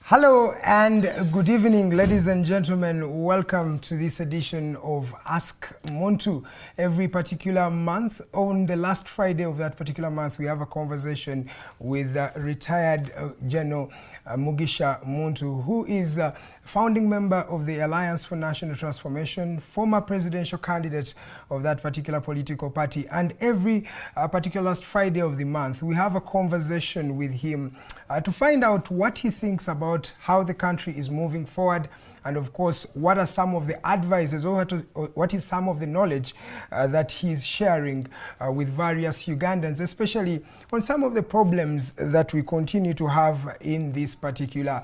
Hello and good evening, ladies and gentlemen. Welcome to this edition of Ask Muntu. Every particular month, on the last Friday of that particular month, we have a conversation with retired General Mugisha Muntu, who is a founding member of the Alliance for National Transformation, former presidential candidate of that particular political party. And every particular last Friday of the month, we have a conversation with him to find out what he thinks about how the country is moving forward, and of course, what are some of the advices or what is some of the knowledge that he's sharing with various Ugandans, especially on some of the problems that we continue to have in this particular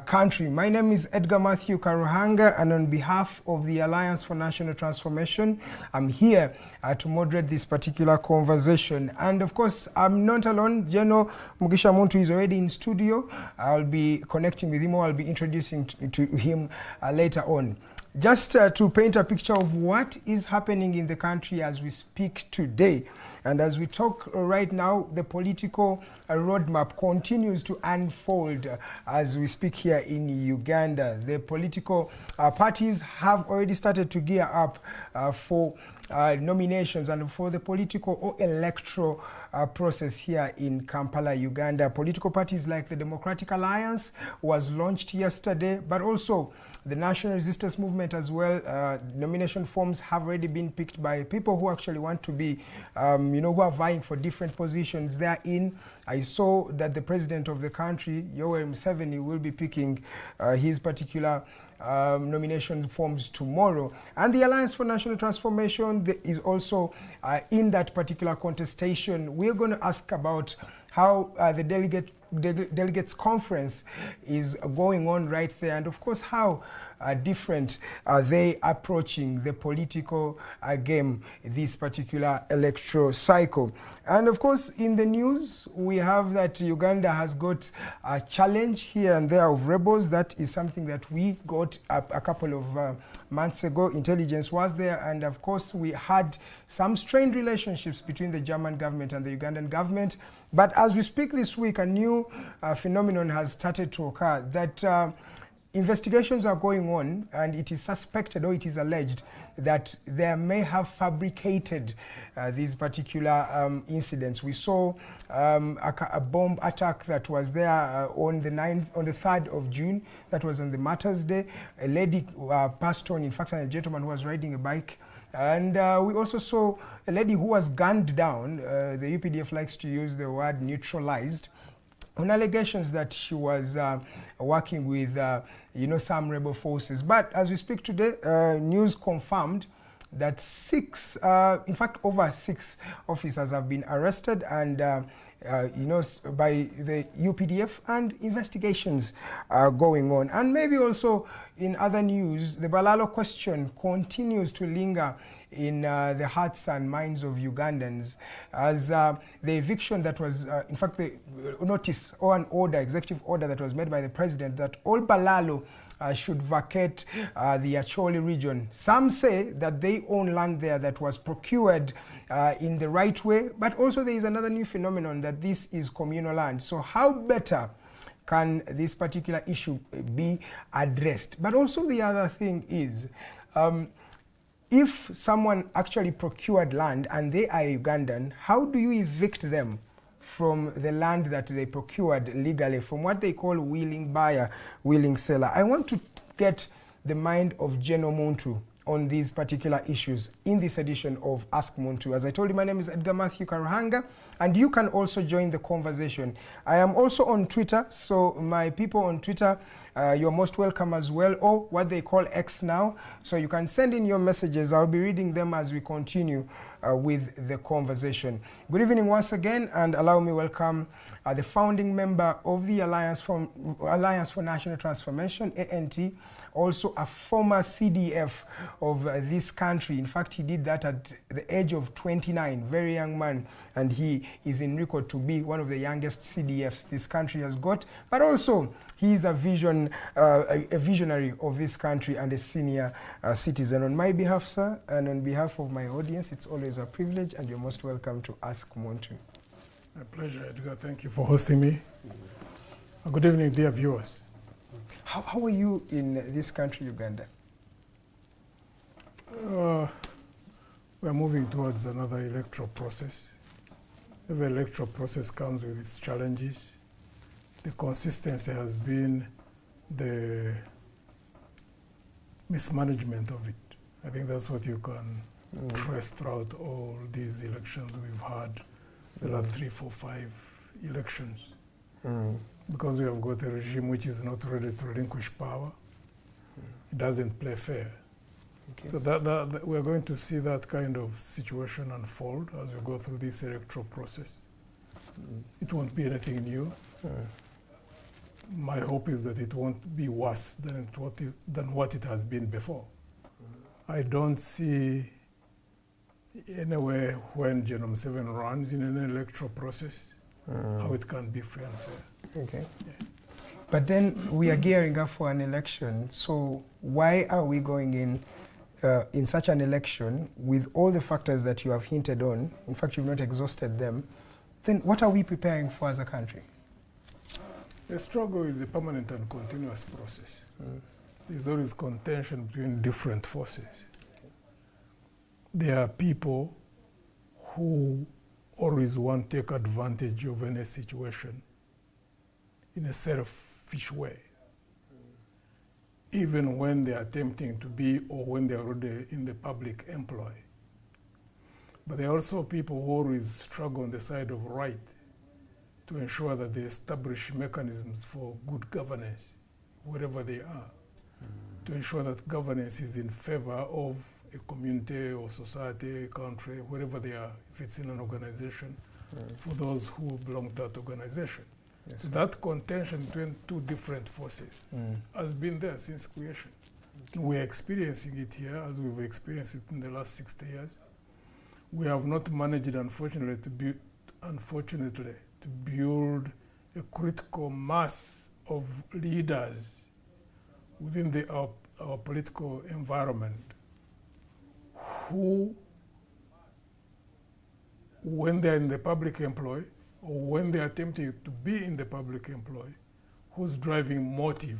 country. My name is Edgar Mathew Karuhanga, and on behalf of the Alliance for National Transformation, I'm here to moderate this particular conversation. And of course, I'm not alone. General Mugisha Muntu is already in studio. I'll be connecting with him, or I'll be introducing to him later on. Just to paint a picture of what is happening in the country as we speak today. And as we talk right now, the political roadmap continues to unfold as we speak here in Uganda. The political parties have already started to gear up for nominations and for the political or electoral process here in Kampala, Uganda. Political parties like the Democratic Alliance was launched yesterday, but also the National Resistance Movement as well. Nomination forms have already been picked by people who actually want to be, who are vying for different positions therein. I saw that the president of the country, Yoweri Museveni, will be picking his particular nomination forms tomorrow. And the Alliance for National Transformation is also in that particular contestation. We're going to ask about how the delegates conference is going on right there, and of course how different are they approaching the political game this particular electoral cycle. And of course, in the news, we have that Uganda has got a challenge here and there of rebels. That is something that we got a couple of months ago. Intelligence was there, and of course we had some strained relationships between the German government and the Ugandan government. But as we speak this week, a new phenomenon has started to occur, that investigations are going on, and it is suspected, or it is alleged, that they may have fabricated these particular incidents. We saw a bomb attack that was there on the 3rd of June. That was on the Martyrs' Day. A lady passed on, in fact, and a gentleman who was riding a bike. And we also saw a lady who was gunned down. The UPDF likes to use the word neutralized, on allegations that she was working with some rebel forces. But as we speak today, news confirmed that in fact over 6 officers have been arrested and by the UPDF, and investigations are going on. And maybe also in other news, the Balalo question continues to linger in the hearts and minds of Ugandans, as the eviction that was, in fact, the notice or an order, executive order that was made by the president that all Balalo should vacate the Acholi region. Some say that they own land there that was procured in the right way, but also there is another new phenomenon that this is communal land. So how better can this particular issue be addressed? But also the other thing is, if someone actually procured land and they are Ugandan, how do you evict them from the land that they procured legally, from what they call willing buyer, willing seller? I want to get the mind of General Muntu on these particular issues in this edition of Ask Muntu. As I told you, my name is Edgar Mathew Karuhanga, and you can also join the conversation. I am also on Twitter, so my people on Twitter, you're most welcome as well, or what they call X now. So you can send in your messages. I'll be reading them as we continue with the conversation. Good evening once again, and allow me welcome the founding member of the Alliance for National Transformation, ANT, also a former CDF of this country. In fact, he did that at the age of 29, very young man, and he is in record to be one of the youngest CDFs this country has got. But also, he is a visionary of this country and a senior citizen. On my behalf, sir, and on behalf of my audience, it's always a privilege, and you're most welcome to Ask Muntu. My pleasure, Edgar. Thank you for hosting me. Good evening, dear viewers. How are you in this country, Uganda? We're moving towards another electoral process. Every electoral process comes with its challenges. The consistency has been the mismanagement of it. I think that's what you can trace throughout all these elections we've had, the last 3, 4, 5 elections. Because we have got a regime which is not ready to relinquish power. It doesn't play fair. Okay. So that we're going to see that kind of situation unfold as we go through this electoral process. It won't be anything new. My hope is that it won't be worse than what it has been before. I don't see anywhere when Genome 7 runs in an electoral process how it can be free and fair. Okay. Yeah. But then we are gearing up for an election, so why are we going in such an election with all the factors that you have hinted on? In fact, you've not exhausted them. Then what are we preparing for as a country? The struggle is a permanent and continuous process. There's always contention between different forces. Okay. There are people who always want to take advantage of any situation in a selfish way. Even when they are attempting to be or when they are already in the public employ. But there are also people who always struggle on the side of right to ensure that they establish mechanisms for good governance, wherever they are, to ensure that governance is in favor of a community or society, a country, wherever they are, if it's in an organization, for those who belong to that organization. Yes. So that contention between two different forces has been there since creation. We're experiencing it here as we've experienced it in the last 60 years. We have not managed, unfortunately, to build a critical mass of leaders within our political environment who, when they're in the public employ, or when they're attempting to be in the public employ, whose driving motive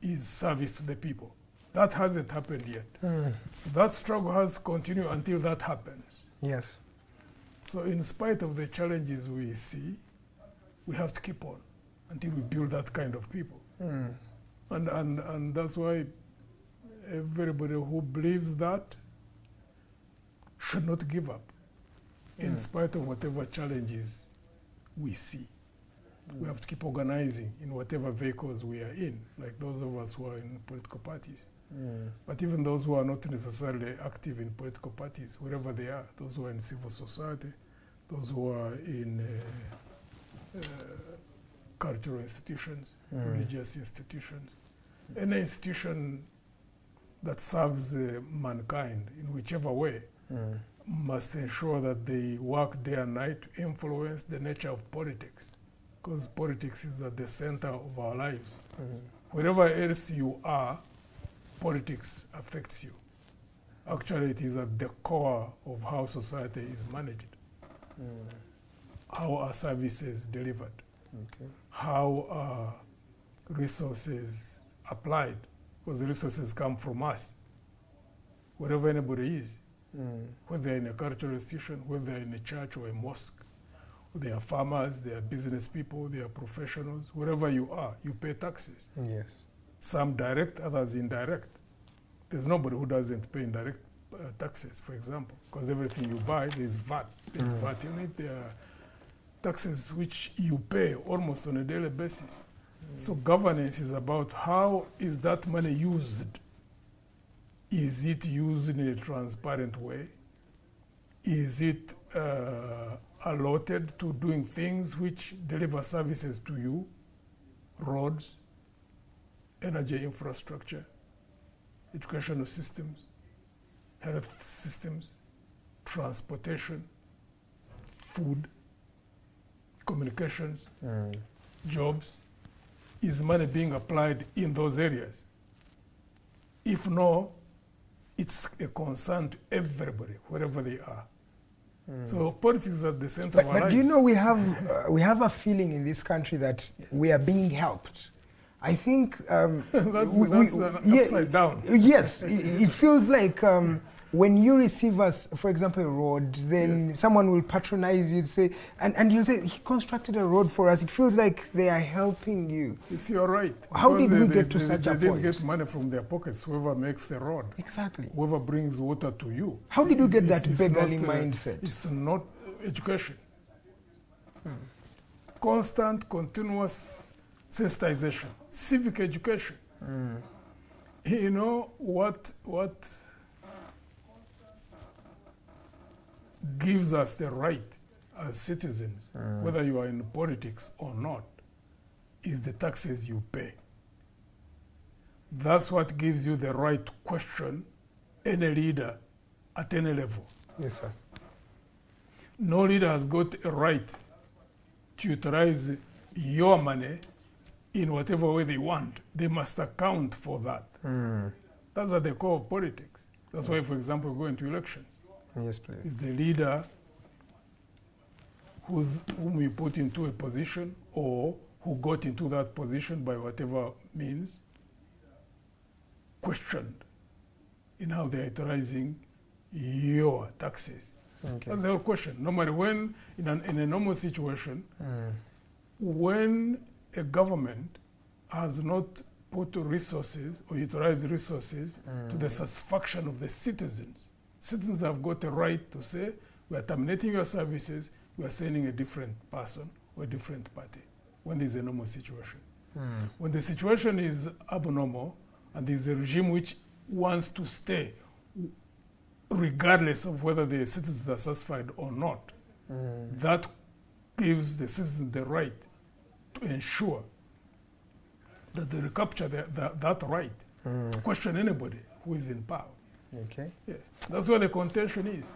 is service to the people. That hasn't happened yet. So that struggle has to continue until that happens. Yes. So in spite of the challenges we see, we have to keep on until we build that kind of people. And that's why everybody who believes that should not give up, in spite of whatever challenges we see. We have to keep organizing in whatever vehicles we are in, like those of us who are in political parties. But even those who are not necessarily active in political parties, wherever they are, those who are in civil society, those who are in cultural institutions, religious institutions, any institution that serves mankind in whichever way must ensure that they work day and night to influence the nature of politics, because politics is at the center of our lives. Wherever else you are, politics affects you. Actually, it is at the core of how society is managed, how are services delivered, how are resources applied, because the resources come from us, wherever anybody is. Whether they're in a cultural institution, whether they're in a church or a mosque, they are farmers, they are business people, they are professionals, wherever you are, you pay taxes. Yes. Some direct, others indirect. There's nobody who doesn't pay indirect taxes, for example, because everything you buy, there's VAT. There's VAT in it. There are taxes which you pay almost on a daily basis. So governance is about how is that money used. Is it used in a transparent way? Is it allotted to doing things which deliver services to you? Roads, energy infrastructure, educational systems, health systems, transportation, food, communications, jobs. Is money being applied in those areas? If no, it's a concern to everybody, wherever they are. So politics is at the center of our lives. But do you know we have a feeling in this country that we are being helped I think that's an upside down. Yes, it feels like when you receive us, for example, a road, then Yes. someone will patronize you, say, and you say, he constructed a road for us. It feels like they are helping you. Yes, you're right. How Because did we get to such a They didn't point? get money from their pockets, whoever makes the road. Exactly. Whoever brings water to you. How did you get It's- that it's beggarly not, mindset? It's not education. Constant, continuous sensitization, civic education. You know what gives us the right as citizens, whether you are in politics or not, is the taxes you pay. That's what gives you the right to question any leader at any level. Yes, sir. No leader has got a right to utilize your money in whatever way they want. They must account for that. That's at the core of politics. That's why, for example, we go into elections. Yes, please. It's the leader whom you put into a position or who got into that position by whatever means, questioned in how they're utilizing your taxes. Okay. That's the whole question. Normally, when in a normal situation, when a government has not put resources or utilized resources to the satisfaction of the citizens, citizens have got a right to say, we are terminating your services, we are sending a different person or a different party, when there's a normal situation. When the situation is abnormal and there's a regime which wants to stay regardless of whether the citizens are satisfied or not, that gives the citizens the right to ensure that they recapture that right to question anybody who is in power. Okay. Yeah. That's where the contention is.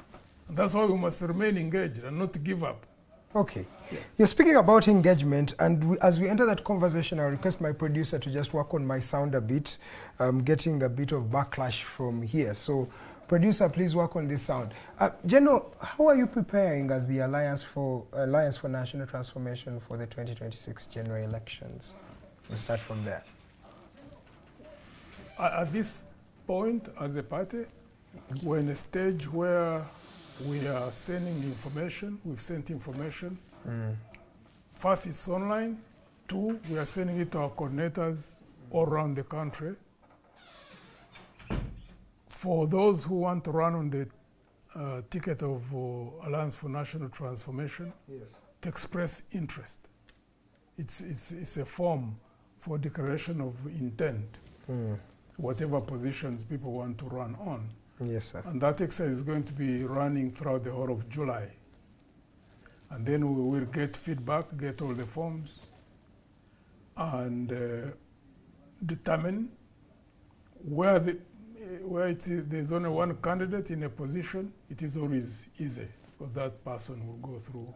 And that's why we must remain engaged and not give up. Okay. You're speaking about engagement, and as we enter that conversation, I'll request my producer to just work on my sound a bit. I'm getting a bit of backlash from here. So, producer, please work on this sound. Jeno, how are you preparing as the Alliance for National Transformation for the 2026 general elections? We'll start from there. At this point, as a party, we're in a stage where we are sending information. We've sent information. First, it's online. Two, we are sending it to our coordinators all around the country. For those who want to run on the ticket of Alliance for National Transformation, to express interest. It's a form for declaration of intent, whatever positions people want to run on. Yes, sir. And that exercise is going to be running throughout the whole of July. And then we will get feedback, get all the forms, and determine where there's only one candidate in a position. It is always easy, because that person will go through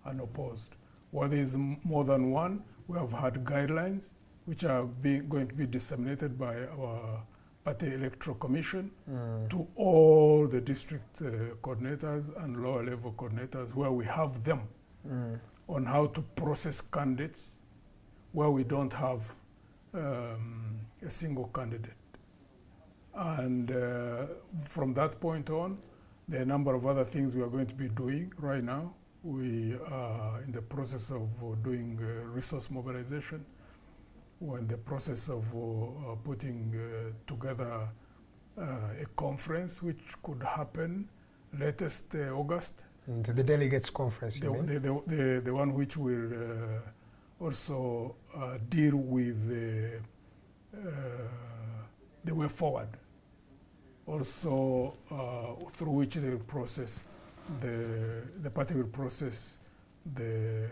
unopposed. Where there is more than one, we have had guidelines which are going to be disseminated by our Party Electoral Commission to all the district coordinators and lower level coordinators, where we have them on how to process candidates where we don't have a single candidate. And from that point on, there are a number of other things we are going to be doing right now. We are in the process of doing resource mobilization. We're in the process of putting together a conference which could happen latest August. The delegates conference, you mean? The one which will also deal with the way forward. Also, through which they will process, the party will process the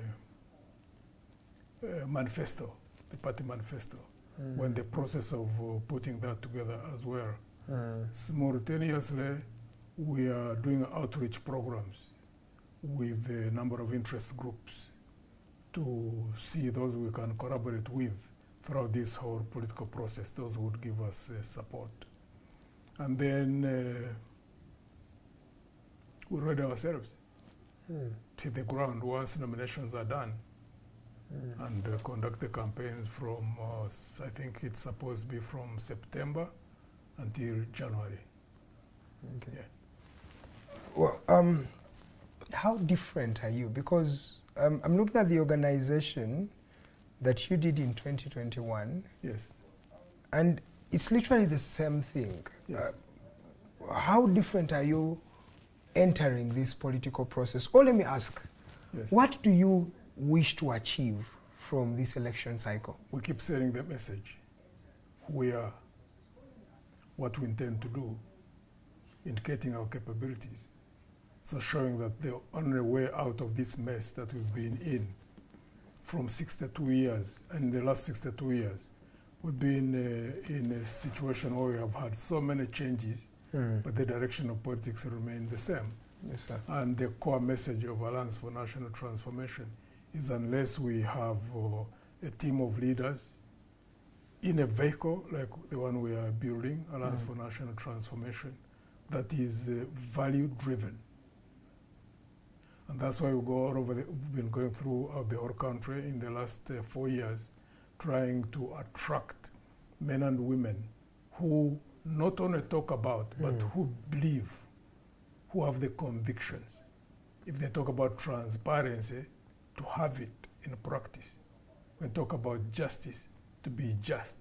manifesto, the party manifesto, when the process of putting that together as well. Simultaneously, we are doing outreach programs with a number of interest groups to see those we can collaborate with throughout this whole political process, those who would give us support. And then we ready ourselves to the ground once nominations are done. and conduct the campaigns from, I think it's supposed to be from September until January. Okay. Yeah. Well, how different are you? Because I'm looking at the organization that you did in 2021. Yes. And it's literally the same thing. Yes. How different are you entering this political process? Or let me ask, Yes. what do you wish to achieve from this election cycle? We keep sending the message. We are what we intend to do, indicating our capabilities. So showing that the only way out of this mess that we've been in from 62 years, and in the last 62 years, we've been in a situation where we have had so many changes, but the direction of politics remained the same. Yes, sir. And the core message of Alliance for National Transformation is unless we have a team of leaders in a vehicle like the one we are building, Alliance for National Transformation, that is value-driven. And that's why we go all over we've been going throughout the whole country in the last 4 years, trying to attract men and women who not only talk about, but who believe, who have the convictions. If they talk about transparency, to have it in practice. When we talk about justice, to be just.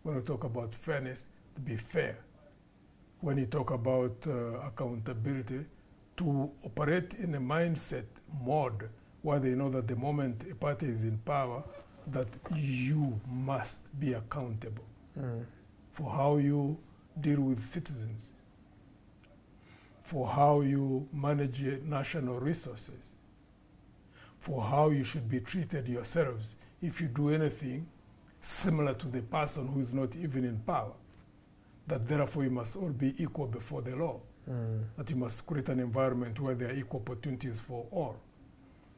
When we talk about fairness, to be fair. When you talk about accountability, to operate in a mindset mode where they know that the moment a party is in power, that you must be accountable for how you deal with citizens, for how you manage national resources, for how you should be treated yourselves if you do anything similar to the person who is not even in power. That therefore you must all be equal before the law. That you must create an environment where there are equal opportunities for all.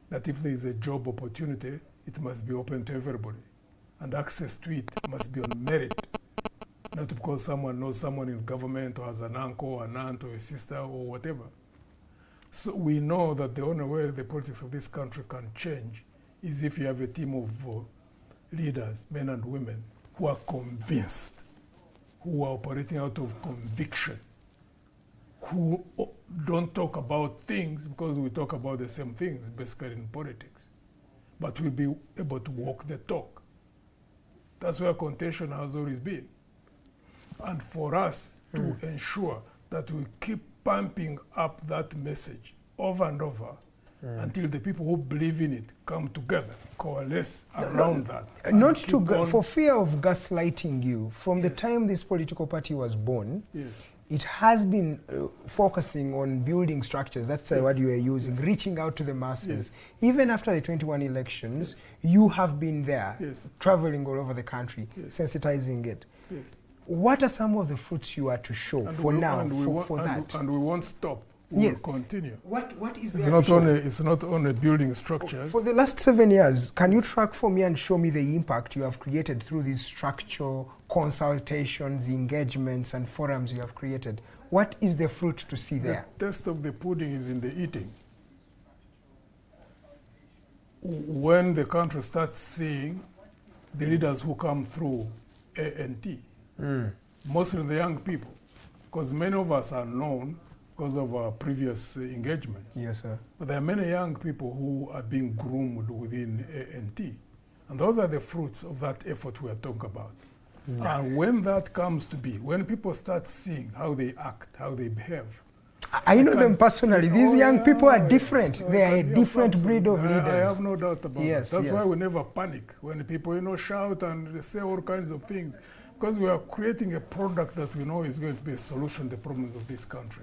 That if there is a job opportunity, it must be open to everybody. And access to it must be on merit. Not because someone knows someone in government or has an uncle or an aunt or a sister or whatever. So we know that the only way the politics of this country can change is if you have a team of leaders, men and women, who are convinced, who are operating out of conviction, who don't talk about things because we talk about the same things basically in politics, but will be able to walk the talk. That's where contention has always been. And for us to ensure that we keep pumping up that message over and over until the people who believe in it come together, coalesce around that. Not to for fear of gaslighting you, from the time this political party was born, it has been focusing on building structures. That's what you are using, reaching out to the masses. Even after the 21 elections, you have been there, traveling all over the country, sensitizing it. What are some of the fruits you are to show And for we, now, and for that? And we won't stop. We will continue. What is It's there not to show? it's not only building structures. For the last 7 years, can you track for me and show me the impact you have created through these structural consultations, engagements, and forums you have created? What is the fruit to see there? The taste of the pudding is in the eating. When the country starts seeing the leaders who come through A&T, mostly the young people, because many of us are known because of our previous engagements. Yes, sir. But there are many young people who are being groomed within A&T. And those are the fruits of that effort we are talking about. And when that comes to be, when people start seeing how they act, how they behave. I know them personally. These young people are different. They are a different breed of leaders. I have no doubt about that. That's why we never panic when people, shout and they say all kinds of things. Because we are creating a product that we know is going to be a solution to the problems of this country.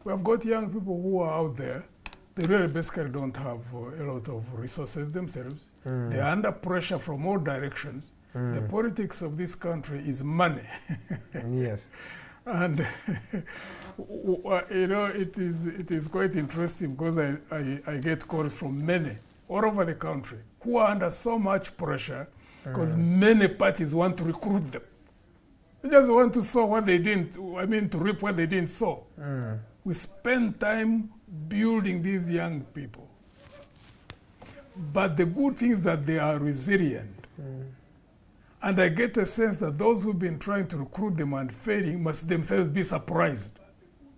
We have got young people who are out there. They really basically don't have a lot of resources themselves. They are under pressure from all directions. The politics of this country is money. Yes. And it is quite interesting because I get calls from many all over the country who are under so much pressure because many parties want to recruit them. They just want to sow what they didn't, to reap what they didn't sow. We spend time building these young people. But the good thing is that they are resilient. And I get a sense that those who've been trying to recruit them and failing must themselves be surprised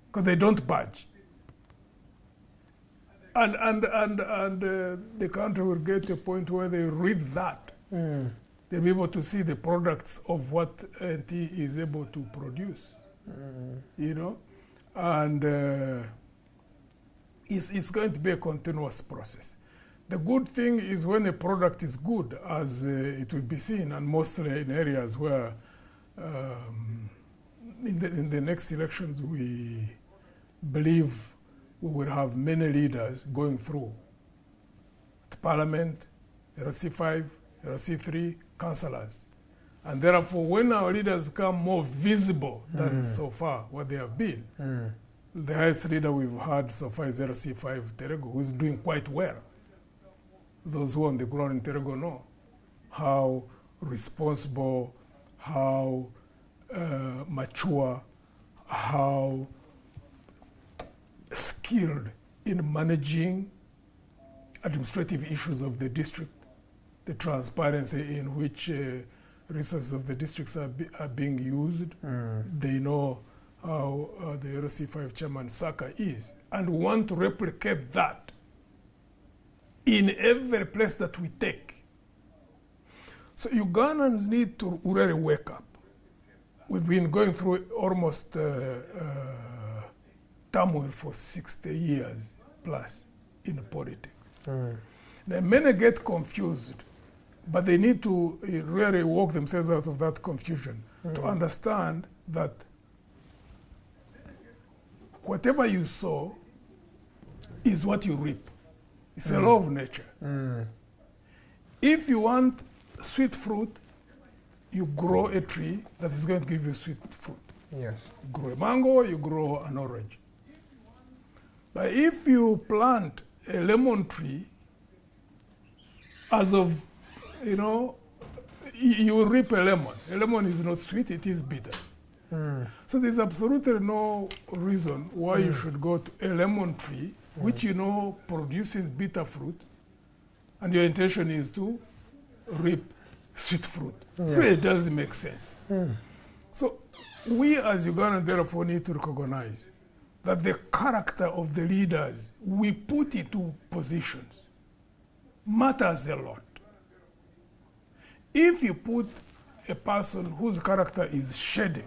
because they don't budge. And the country will get to a point where they read that. They'll be able to see the products of what NT is able to produce, you know? And it's going to be a continuous process. The good thing is when a product is good, as it will be seen, and mostly in areas where in the next elections we believe we will have many leaders going through the Parliament, RC5, RC3, councillors. And therefore, when our leaders become more visible than so far what they have been, the highest leader we've had so far is RC5 Terego, who is doing quite well. Those who are on the ground in Terego know how responsible, how mature, how skilled in managing administrative issues of the district, the transparency in which resources of the districts are being used. They know how the RC5 chairman Saka is, and want to replicate that in every place that we take. So Ugandans need to really wake up. We've been going through almost turmoil for 60 years plus in politics. Now, many get confused, but they need to really walk themselves out of that confusion to understand that whatever you sow is what you reap. It's a law of nature. If you want sweet fruit, you grow a tree that is going to give you sweet fruit. Yes. You grow a mango, you grow an orange. But if you plant a lemon tree, as of, you know, you will reap a lemon. A lemon is not sweet, it is bitter. So there's absolutely no reason why you should go to a lemon tree, which you know produces bitter fruit, and your intention is to reap sweet fruit. Yes. Really doesn't make sense. So we as Ugandans therefore need to recognize that the character of the leaders we put into positions matters a lot. If you put a person whose character is shady,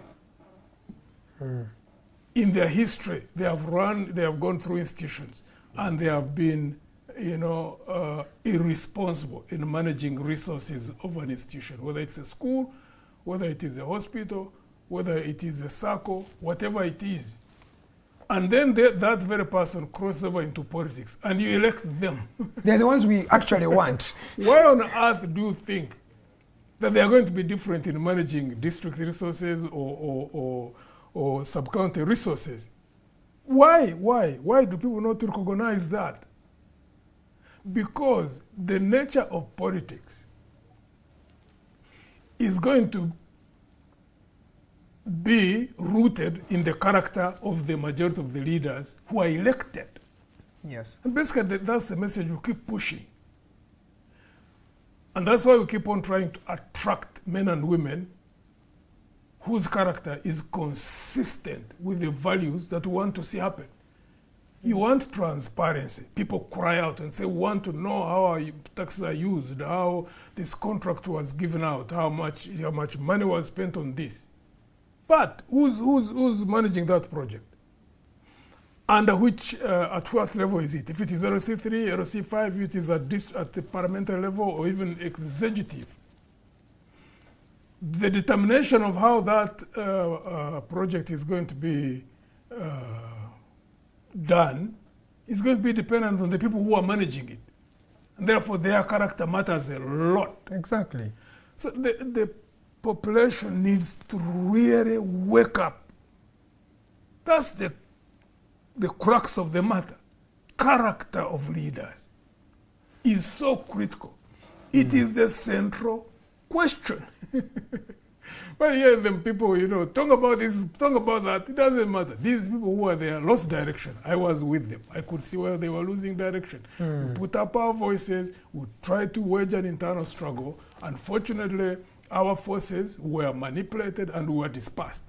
in their history, they have gone through institutions, and they have been, you know, irresponsible in managing resources of an institution, whether it's a school, whether it is a hospital, whether it is a circle, whatever it is. And then that very person crosses over into politics, and you elect them. They're the ones we actually want. Why on earth do you think that they are going to be different in managing district resources or sub-county resources? Why do people not recognize that? Because the nature of politics is going to be rooted in the character of the majority of the leaders who are elected. Yes. And basically that's the message we keep pushing. And that's why we keep on trying to attract men and women whose character is consistent with the values that we want to see happen. You want transparency. People cry out and say, we want to know how our taxes are used, how this contract was given out, how much money was spent on this. But who's managing that project? Under which, at what level is it? If it is RC3, RC5, if it is at the parliamentary level or even executive. The determination of how that project is going to be done is going to be dependent on the people who are managing it. And therefore, their character matters a lot. Exactly. So the population needs to really wake up. That's the crux of the matter. Character of leaders is so critical. It is the central question. But yeah, them people, talk about this, talk about that. It doesn't matter. These people who are there lost direction. I was with them. I could see where they were losing direction. We put up our voices. We tried to wage an internal struggle. Unfortunately, our forces were manipulated and were dispersed.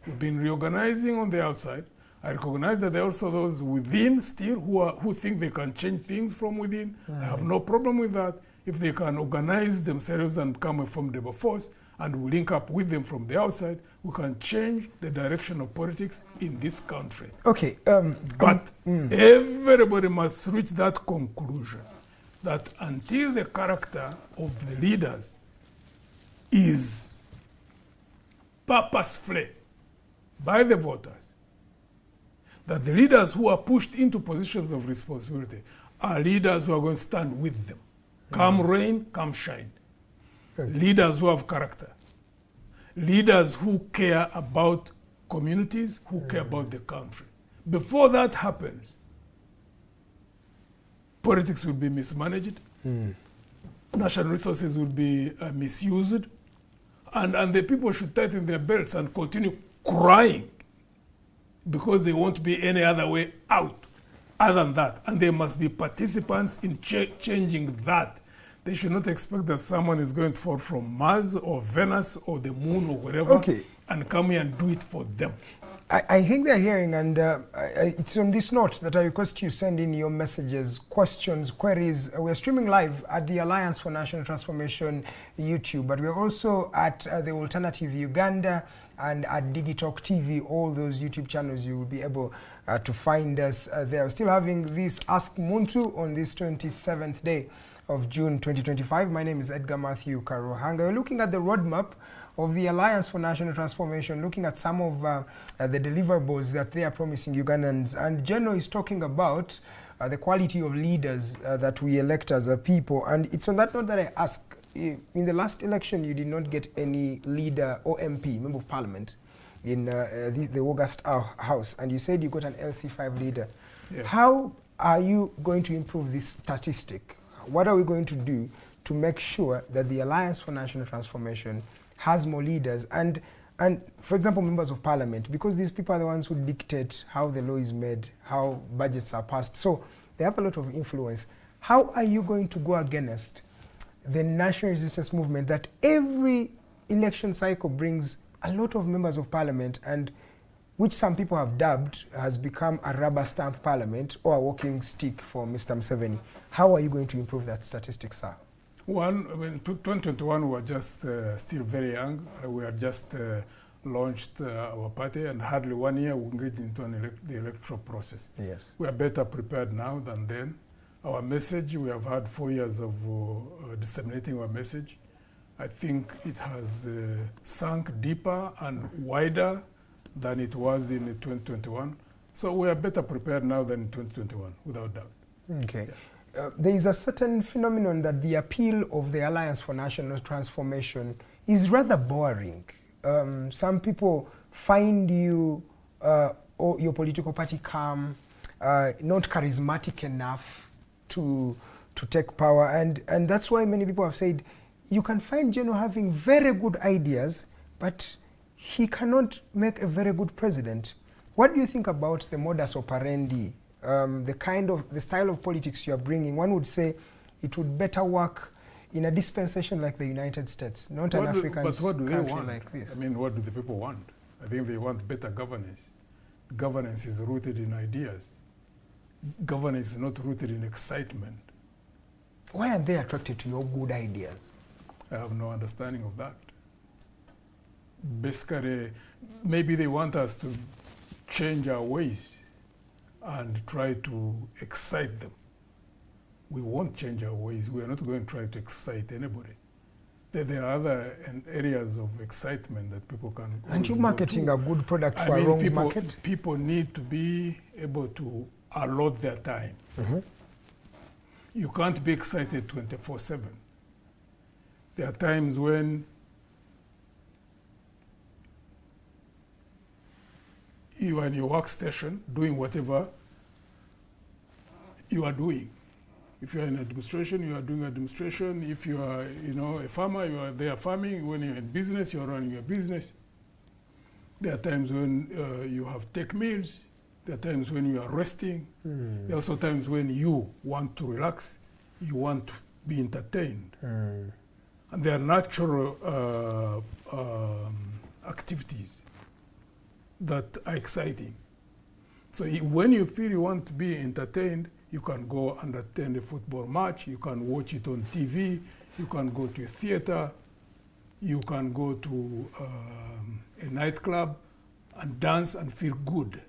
We've been reorganizing on the outside. I recognize that there are also those within still who think they can change things from within. I have no problem with that. If they can organize themselves and become a formidable force, and we link up with them from the outside, we can change the direction of politics in this country. Okay. But everybody must reach that conclusion that until the character of the leaders is purposefully by the voters, that the leaders who are pushed into positions of responsibility are leaders who are going to stand with them. Come rain, come shine. Leaders who have character. Leaders who care about communities, who care about the country. Before that happens, politics will be mismanaged, national resources will be misused, and the people should tighten their belts and continue crying because there won't be any other way out other than that. And they must be participants in changing that. They should not expect that someone is going to fall from Mars or Venus or the moon or whatever and come here and do it for them. I think they're hearing, and it's on this note that I request you send in your messages, questions, queries. We're streaming live at the Alliance for National Transformation YouTube, but we're also at the Alternative Uganda and at Digitalk TV. All those YouTube channels, you will be able to find us there. We're still having this Ask Muntu on this 27th day of June 2025. My name is Edgar Mathew Karuhanga. We're looking at the roadmap of the Alliance for National Transformation, looking at some of the deliverables that they are promising Ugandans. And General is talking about the quality of leaders that we elect as a people. And it's on that note that I ask, in the last election, you did not get any leader or MP, Member of Parliament, in the August House. And you said you got an LC5 leader. Yeah. How are you going to improve this statistic? What are we going to do to make sure that the Alliance for National Transformation has more leaders and for example, members of parliament, because these people are the ones who dictate how the law is made, how budgets are passed. So they have a lot of influence. How are you going to go against the national resistance movement that every election cycle brings a lot of members of parliament, and which some people have dubbed has become a rubber stamp parliament or a walking stick for Mr. Museveni? How are you going to improve that statistic, sir? One, 2021, we were just still very young. We had just launched our party, and hardly 1 year we engaged into the electoral process. Yes. We are better prepared now than then. Our message, we have had 4 years of disseminating our message. I think it has sunk deeper and wider than it was in 2021. So we are better prepared now than in 2021, without doubt. Okay. Yeah. There is a certain phenomenon that the appeal of the Alliance for National Transformation is rather boring. Some people find you or your political party calm, not charismatic enough to take power, and that's why many people have said you can find General having very good ideas, but he cannot make a very good president. What do you think about the modus operandi? The style of politics you are bringing? One would say it would better work in a dispensation like the United States, not an African country like this. But what do they want? I mean, what do the people want? I think they want better governance. Governance is rooted in ideas. Governance is not rooted in excitement. Why are they attracted to your good ideas? I have no understanding of that. Basically, maybe they want us to change our ways and try to excite them. We won't change our ways. We are not going to try to excite anybody. There are other areas of excitement that people can. Aren't you marketing a good product for a wrong market? People need to be able to allot their time. Mm-hmm. You can't be excited 24/7. There are times when you are in your workstation doing whatever you are doing. If you are in administration, you are doing administration. If you are, a farmer, you are there farming. When you're in business, you are running your business. There are times when you have tech meals. There are times when you are resting. There are also times when you want to relax. You want to be entertained. And there are natural activities that are exciting. So when you feel you want to be entertained, you can go and attend a football match. You can watch it on TV. You can go to a theater. You can go to a nightclub and dance and feel good.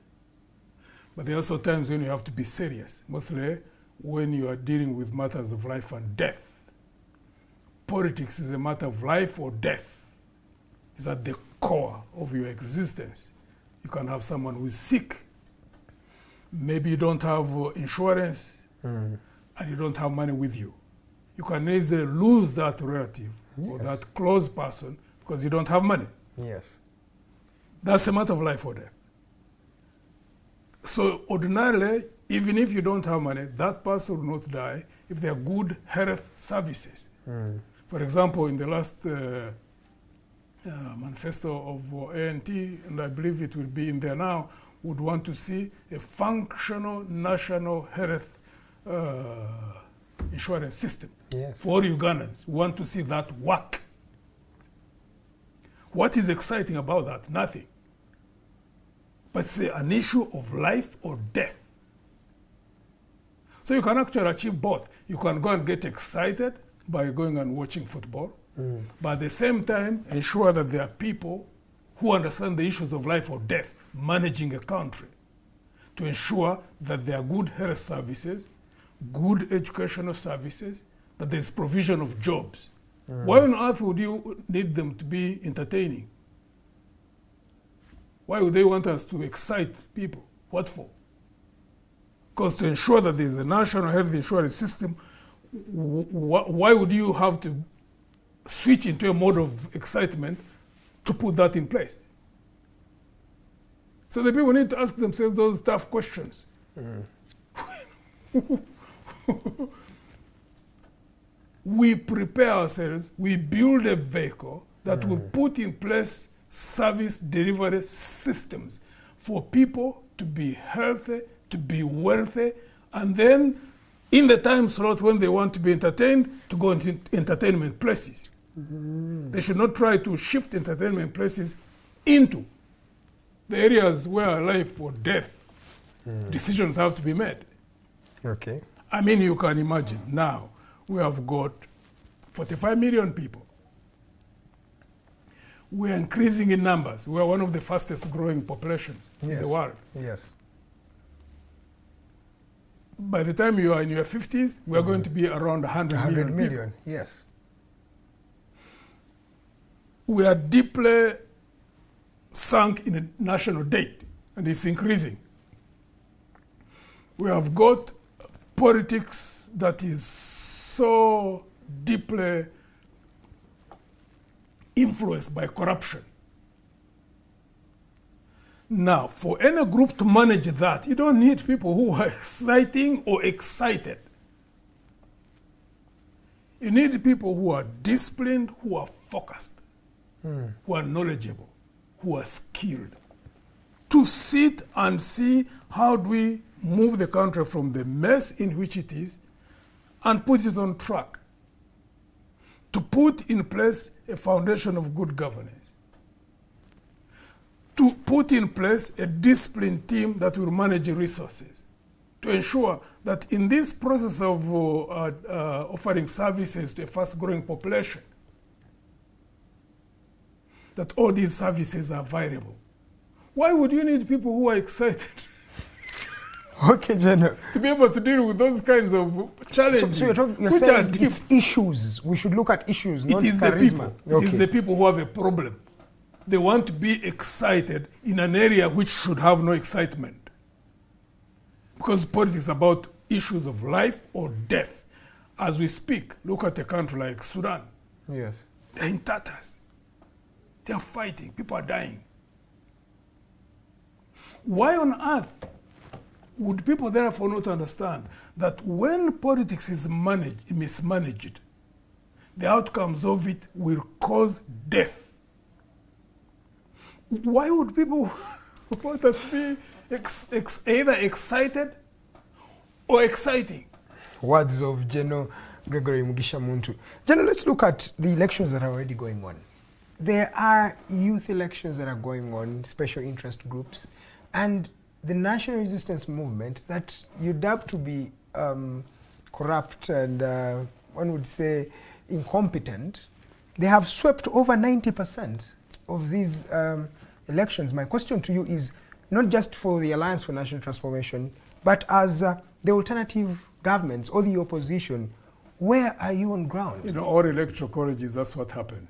But there are also times when you have to be serious, mostly when you are dealing with matters of life and death. Politics is a matter of life or death. It's at the core of your existence. You can have someone who is sick. Maybe you don't have insurance and you don't have money with you. You can easily lose that relative or that close person because you don't have money. Yes. That's a matter of life or death. So ordinarily, even if you don't have money, that person will not die if there are good health services. For example, in the last manifesto of ANT, and I believe it will be in there now, would want to see a functional national health insurance system for Ugandans. We want to see that work. What is exciting about that? Nothing. But it's an issue of life or death. So you can actually achieve both. You can go and get excited by going and watching football, but at the same time, ensure that there are people who understand the issues of life or death managing a country to ensure that there are good health services, good educational services, that there's provision of jobs. Why on earth would you need them to be entertaining? Why would they want us to excite people? What for? Because to ensure that there's a national health insurance system, why would you have to switch into a mode of excitement to put that in place? So the people need to ask themselves those tough questions. We prepare ourselves, we build a vehicle that will put in place service delivery systems for people to be healthy, to be wealthy, and then in the time slot when they want to be entertained, to go into entertainment places. They should not try to shift entertainment places into the areas where life or death decisions have to be made. Okay. I mean, you can imagine now we have got 45 million people. We are increasing in numbers. We are one of the fastest growing populations in the world. Yes. By the time you are in your 50s, we are going to be around 100 million people. Yes. We are deeply sunk in a national debt, and it's increasing. We have got politics that is so deeply influenced by corruption. Now, for any group to manage that, you don't need people who are exciting or excited. You need people who are disciplined, who are focused, who are knowledgeable, who are skilled, to sit and see how do we move the country from the mess in which it is and put it on track, to put in place a foundation of good governance, to put in place a disciplined team that will manage resources, to ensure that in this process of offering services to a fast-growing population, that all these services are viable. Why would you need people who are excited? Okay, General. To be able to deal with those kinds of challenges. So you're saying it's issues. We should look at issues, not charisma. It is the people who have a problem. They want to be excited in an area which should have no excitement. Because politics is about issues of life or death. As we speak, look at a country like Sudan. Yes. They're in tatters. They're fighting. People are dying. Why on earth would people therefore not understand that when politics is mismanaged, the outcomes of it will cause death? Why would people want us to be either excited or exciting? Words of General Gregory Mugisha Muntu. General, let's look at the elections that are already going on. There are youth elections that are going on, special interest groups, and the national resistance movement that you dub to be corrupt and one would say incompetent. They have swept over 90% of these elections. My question to you is not just for the Alliance for National Transformation, but as the alternative governments or the opposition, where are you on ground? You know, all electoral colleges, that's what happens.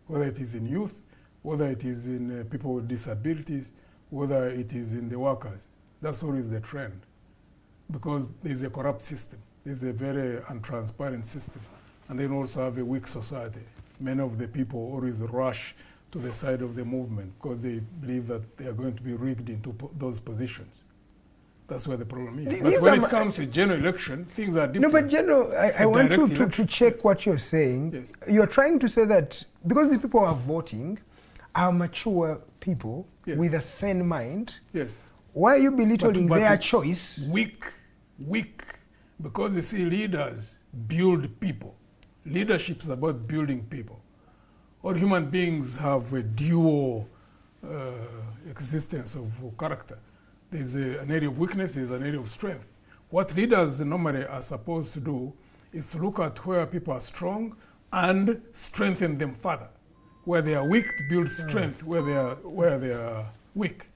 Whether it is in youth, whether it is in people with disabilities, whether it is in the workers. That's always the trend. Because there's a corrupt system. There's a very untransparent system. And then also have a weak society. Many of the people always rush to the side of the movement because they believe that they are going to be rigged into those positions. That's where the problem is. But when it comes to general election, things are different. No, but General, I want you to check what you're saying. Yes. You're trying to say that because these people are voting, are mature people Yes. with a sane mind. Yes. Why are you belittling But their choice? Weak. Because you see, leaders build people. Leadership is about building people. All human beings have a dual existence of character. There's an area of weakness, there's an area of strength. What leaders normally are supposed to do is to look at where people are strong and strengthen them further. Where they are weak, to build strength where they are weak.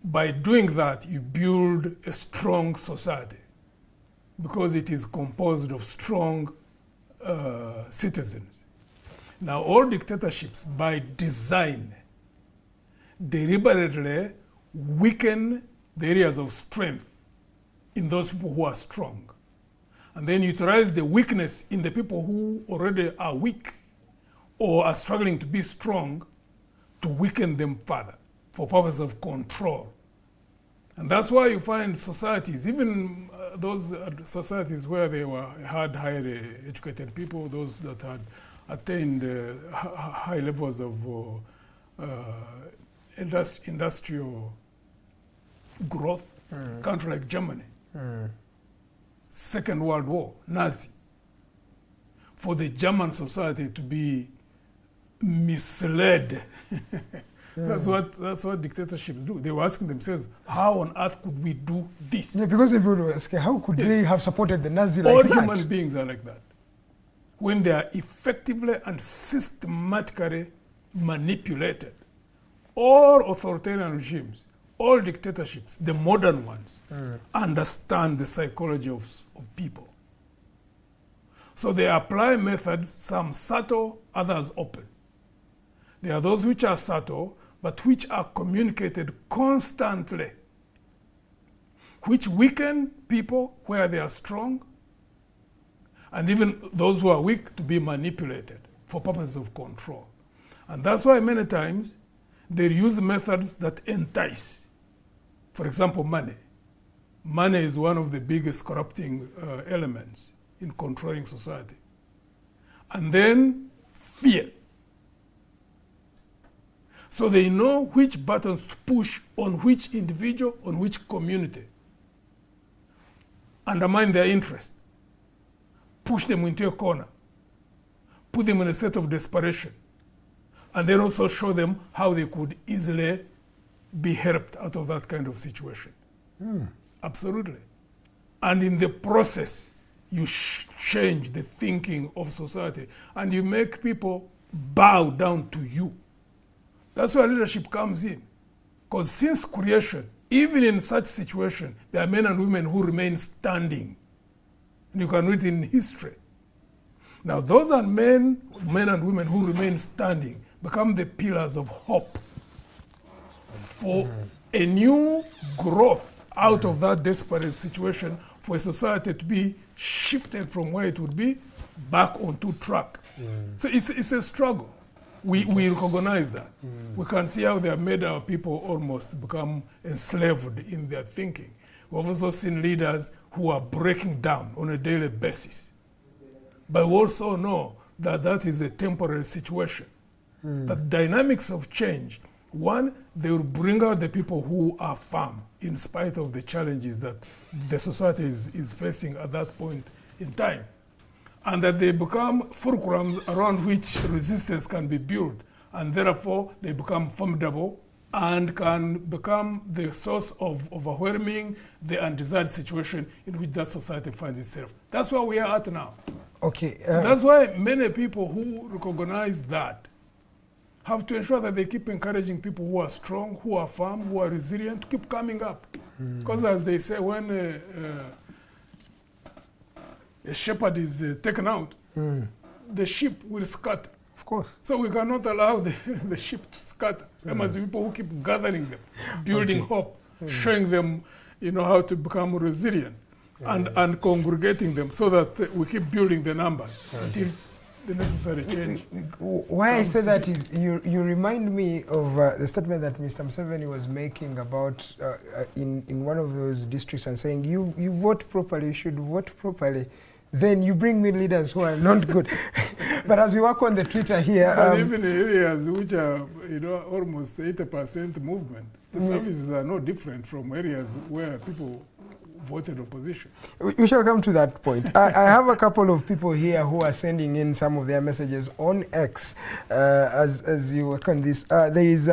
By doing that, you build a strong society because it is composed of strong citizens. Now, all dictatorships, by design, deliberately weaken the areas of strength in those people who are strong, and then utilize the weakness in the people who already are weak or are struggling to be strong to weaken them further for purpose of control. And that's why you find societies, even those societies where they had highly educated people, those that had attained high levels of industrial growth, country like Germany, Second World War, Nazi, for the German society to be misled. That's what dictatorships do. They were asking themselves, how on earth could we do this? Yeah, because everyone was asking, how could they have supported the Nazi All like that? human beings are like that. When they are effectively and systematically manipulated, all authoritarian regimes, all dictatorships, the modern ones, understand the psychology of people. So they apply methods, some subtle, others open. There are those which are subtle, but which are communicated constantly, which weaken people where they are strong, and even those who are weak to be manipulated for purposes of control. And that's why many times they use methods that entice. For example, money. Money is one of the biggest corrupting elements in controlling society. And then fear. So they know which buttons to push on which individual, on which community. Undermine their interest. Push them into a corner. Put them in a state of desperation. And then also show them how they could easily be helped out of that kind of situation. Absolutely. And in the process, you change the thinking of society and you make people bow down to you. That's where leadership comes in. Because since creation, even in such situation, there are men and women who remain standing. And you can read in history. Now those are men and women who remain standing, become the pillars of hope for a new growth out of that desperate situation, for a society to be shifted from where it would be back onto track. So it's a struggle. We recognize that. We can see how they have made our people almost become enslaved in their thinking. We've also seen leaders who are breaking down on a daily basis. But we also know that that is a temporary situation. The dynamics of change, one, they will bring out the people who are firm in spite of the challenges that the society is facing at that point in time. And that they become fulcrums around which resistance can be built. And therefore, they become formidable and can become the source of overwhelming the undesired situation in which that society finds itself. That's where we are at now. Okay. That's why many people who recognize that have to ensure that they keep encouraging people who are strong, who are firm, who are resilient to keep coming up. Because as they say, when a shepherd is taken out, the sheep will scatter. Of course. So we cannot allow the sheep to scatter. There must be people who keep gathering them, building hope, showing them, how to become resilient, and congregating them so that we keep building the numbers until the necessary change. Why I say that is you remind me of the statement that Mr. Museveni was making about in one of those districts and saying, you vote properly, you should vote properly. Then you bring me leaders who are not good. But as we work on the Twitter here... But even in areas which are, almost 80% movement, the services are no different from areas where people voted opposition. We shall come to that point. I have a couple of people here who are sending in some of their messages on X as you work on this. There is...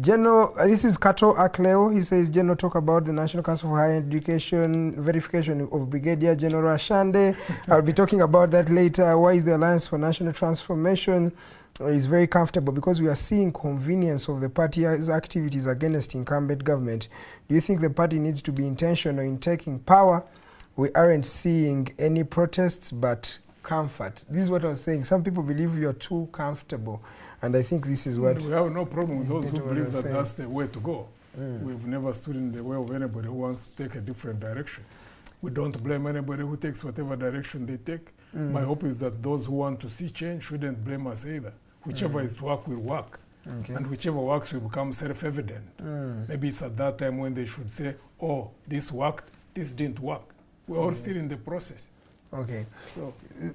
General, this is Kato Akleo. He says, General, talk about the National Council for Higher Education verification of Brigadier General Ashande. I'll be talking about that later. Why is the Alliance for National Transformation is very comfortable? Because we are seeing convenience of the party's activities against incumbent government. Do you think the party needs to be intentional in taking power? We aren't seeing any protests, but comfort. This is what I was saying. Some people believe you're too comfortable. And I think this is what... We have no problem with those who believe that that's the way to go. We've never stood in the way of anybody who wants to take a different direction. We don't blame anybody who takes whatever direction they take. My hope is that those who want to see change shouldn't blame us either. Whichever is to work will work. And whichever works will become self-evident. Maybe it's at that time when they should say, oh, this worked, this didn't work. We're all still in the process. Okay.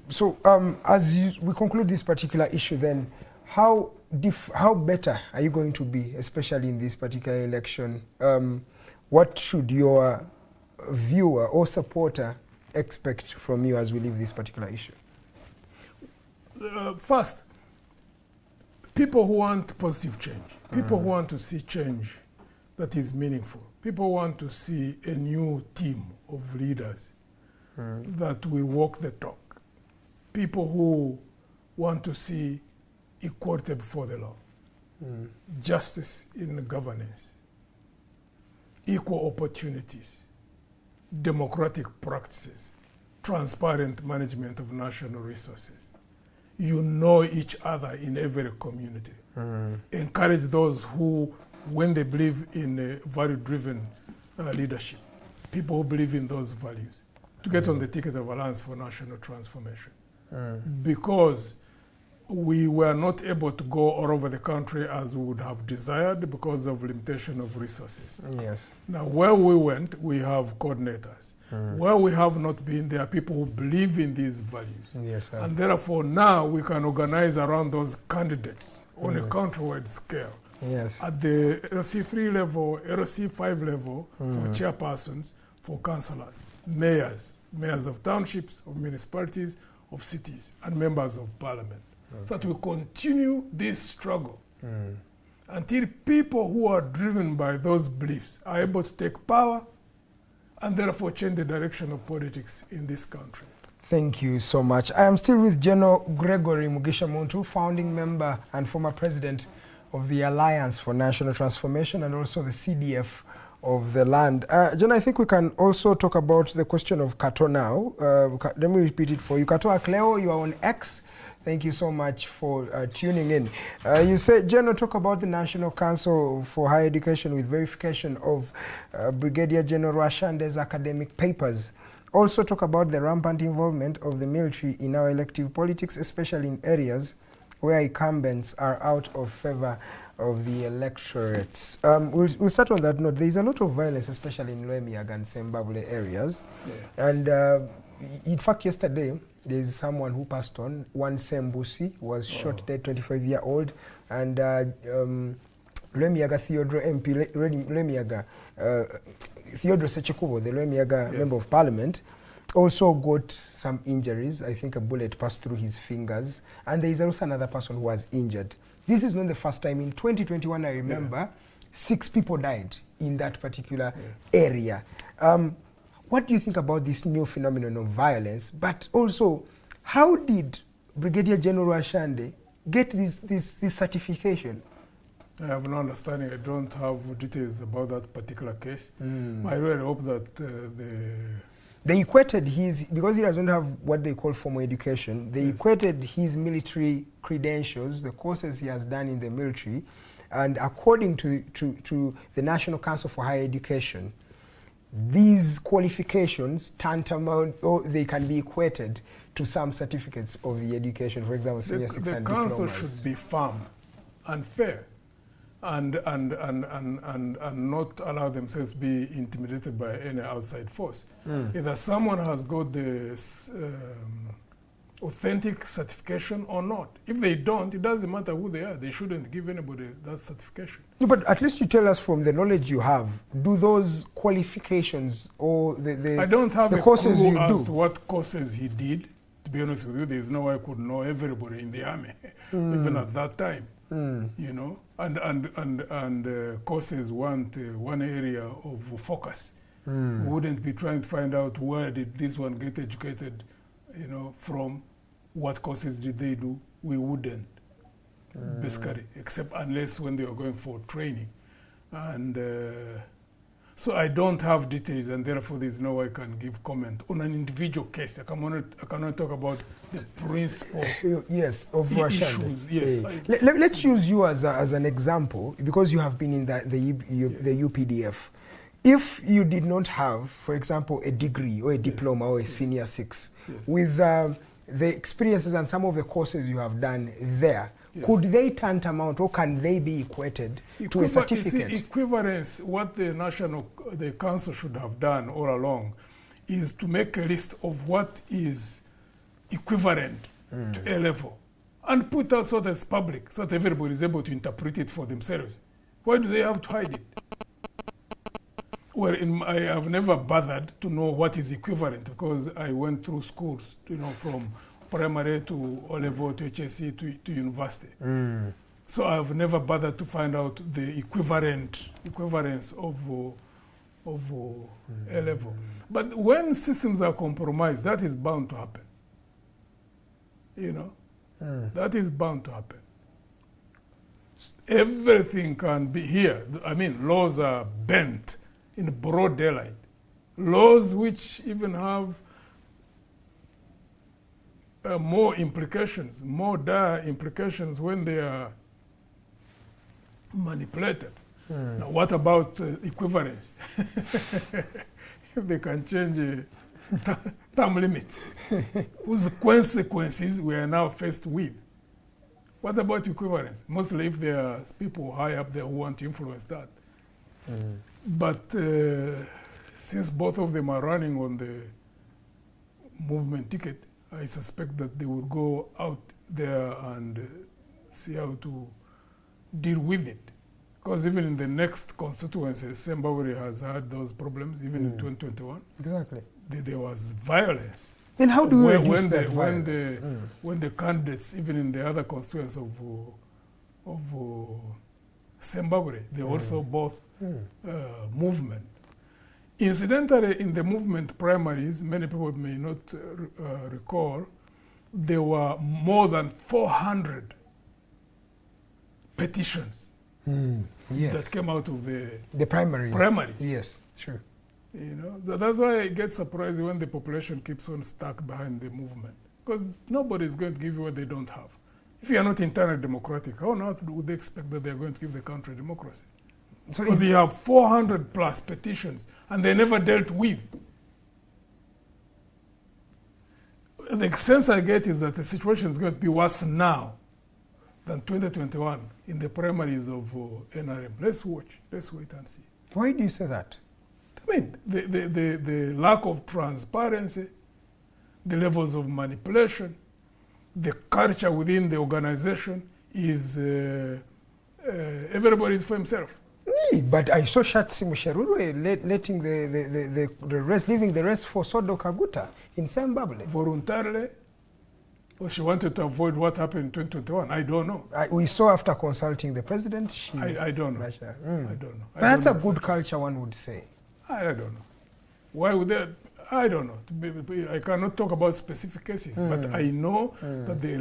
So as we conclude this particular issue then, how better are you going to be, especially in this particular election? What should your viewer or supporter expect from you as we leave this particular issue? First, people who want positive change, people who want to see change that is meaningful, people who want to see a new team of leaders that will walk the talk, people who want to see equality before the law, justice in governance, equal opportunities, democratic practices, transparent management of national resources. You know each other in every community. Encourage those who, when they believe in value-driven leadership, people who believe in those values, to get on the ticket of Alliance for National Transformation. Because we were not able to go all over the country as we would have desired because of limitation of resources. Yes. Now, where we went, we have coordinators. Where we have not been, there are people who believe in these values. Yes, sir. And therefore, now we can organize around those candidates on a countrywide scale. Yes. At the LC3 level, LC5 level, for chairpersons, for councillors, mayors of townships, of municipalities, of cities, and members of parliament. So that we continue this struggle until people who are driven by those beliefs are able to take power and therefore change the direction of politics in this country. Thank you so much. I am still with General Gregory Mugisha Muntu, founding member and former president of the Alliance for National Transformation and also the CDF of the land. Jen, I think we can also talk about the question of Kato now. Let me repeat it for you. Kato Akleo, you are on X. Thank you so much for tuning in. You said, General, talk about the National Council for Higher Education with verification of Brigadier General Ashande's academic papers. Also talk about the rampant involvement of the military in our elective politics, especially in areas where incumbents are out of favor of the electorates. We'll start on that note. There is a lot of violence, especially in Lwemiyaga and Sembabule areas. Yeah. And in fact, yesterday, there is someone who passed on. One Sembusi was shot dead, 25-year-old. And Lwemiyaga Theodore MP, Lwemiyaga Theodore Sechikubo, the Lwemiyaga Member of Parliament, also got some injuries. I think a bullet passed through his fingers. And there is also another person who was injured. This is not the first time. In 2021, I remember, 6 people died in that particular area. What do you think about this new phenomenon of violence? But also, how did Brigadier General Ashande get this certification? I have no understanding. I don't have details about that particular case. I really hope that they equated his, because he doesn't have what they call formal education, they equated his military credentials, the courses he has done in the military, and according to the National Council for Higher Education, these qualifications tantamount, or they can be equated to some certificates of the education, for example, senior 6 and diplomas. The council should be firm and fair and not allow themselves to be intimidated by any outside force. Either someone has got the authentic certification or not. If they don't, it doesn't matter who they are. They shouldn't give anybody that certification. No, but at least you tell us from the knowledge you have, do those qualifications or I don't have the a courses clue you as do to what courses he did. To be honest with you, there's no way I could know everybody in the army, even at that time. You know, and courses want one area of focus. We wouldn't be trying to find out where did this one get educated, you know, from, what courses did they do. We wouldn't, basically, except unless when they were going for training. And so I don't have details, and therefore there's no way I can give comment on an individual case. I cannot talk about the principle of issues. Yes. Let's use you as an example, because you have been in the UPDF. If you did not have, for example, a degree or a diploma or a senior 6, with the experiences and some of the courses you have done there, could they tantamount, or can they be equated to a certificate? You see, equivalence, what the council should have done all along is to make a list of what is equivalent to A level and put out so that it's public, so that everybody is able to interpret it for themselves. Why do they have to hide it? Well, I have never bothered to know what is equivalent, because I went through schools, you know, from primary to O level to HSC to university. So I've never bothered to find out the equivalence of A level. But when systems are compromised, that is bound to happen. You know, that is bound to happen. Everything can be here. I mean, laws are bent in broad daylight. Laws which even have more implications, more dire implications when they are manipulated. Now, what about equivalence? If they can change term limits, whose consequences we are now faced with. What about equivalence? Mostly if there are people high up there who want to influence that. But since both of them are running on the movement ticket, I suspect that they will go out there and see how to deal with it. Because even in the next constituency, Sembabule has had those problems, even in 2021. Exactly. There was violence. Then how do we reduce that violence? When the candidates, even in the other constituents of Sembabule, they also both movement. Incidentally, in the movement primaries, many people may not recall, there were more than 400 petitions that came out of the primaries. Yes, true. You know, that's why I get surprised when the population keeps on stuck behind the movement, because nobody is going to give you what they don't have. If you are not internally democratic, how on earth would they expect that they are going to give the country democracy? Because you have 400 plus petitions and they never dealt with. The sense I get is that the situation is going to be worse now than 2021 in the primaries of NRM. Let's watch. Let's wait and see. Why do you say that? I mean, the lack of transparency, the levels of manipulation, the culture within the organization is everybody's for himself. But I saw Shatsi Musharurwe letting the rest, leaving the rest for Sodo Kaguta in Zimbabwe. Voluntarily, or she wanted to avoid what happened in 2021. I don't know. We saw after consulting the president. I don't know. I don't know. That's a good culture, one would say. I don't know. Why would that? I don't know. I cannot talk about specific cases, but I know that the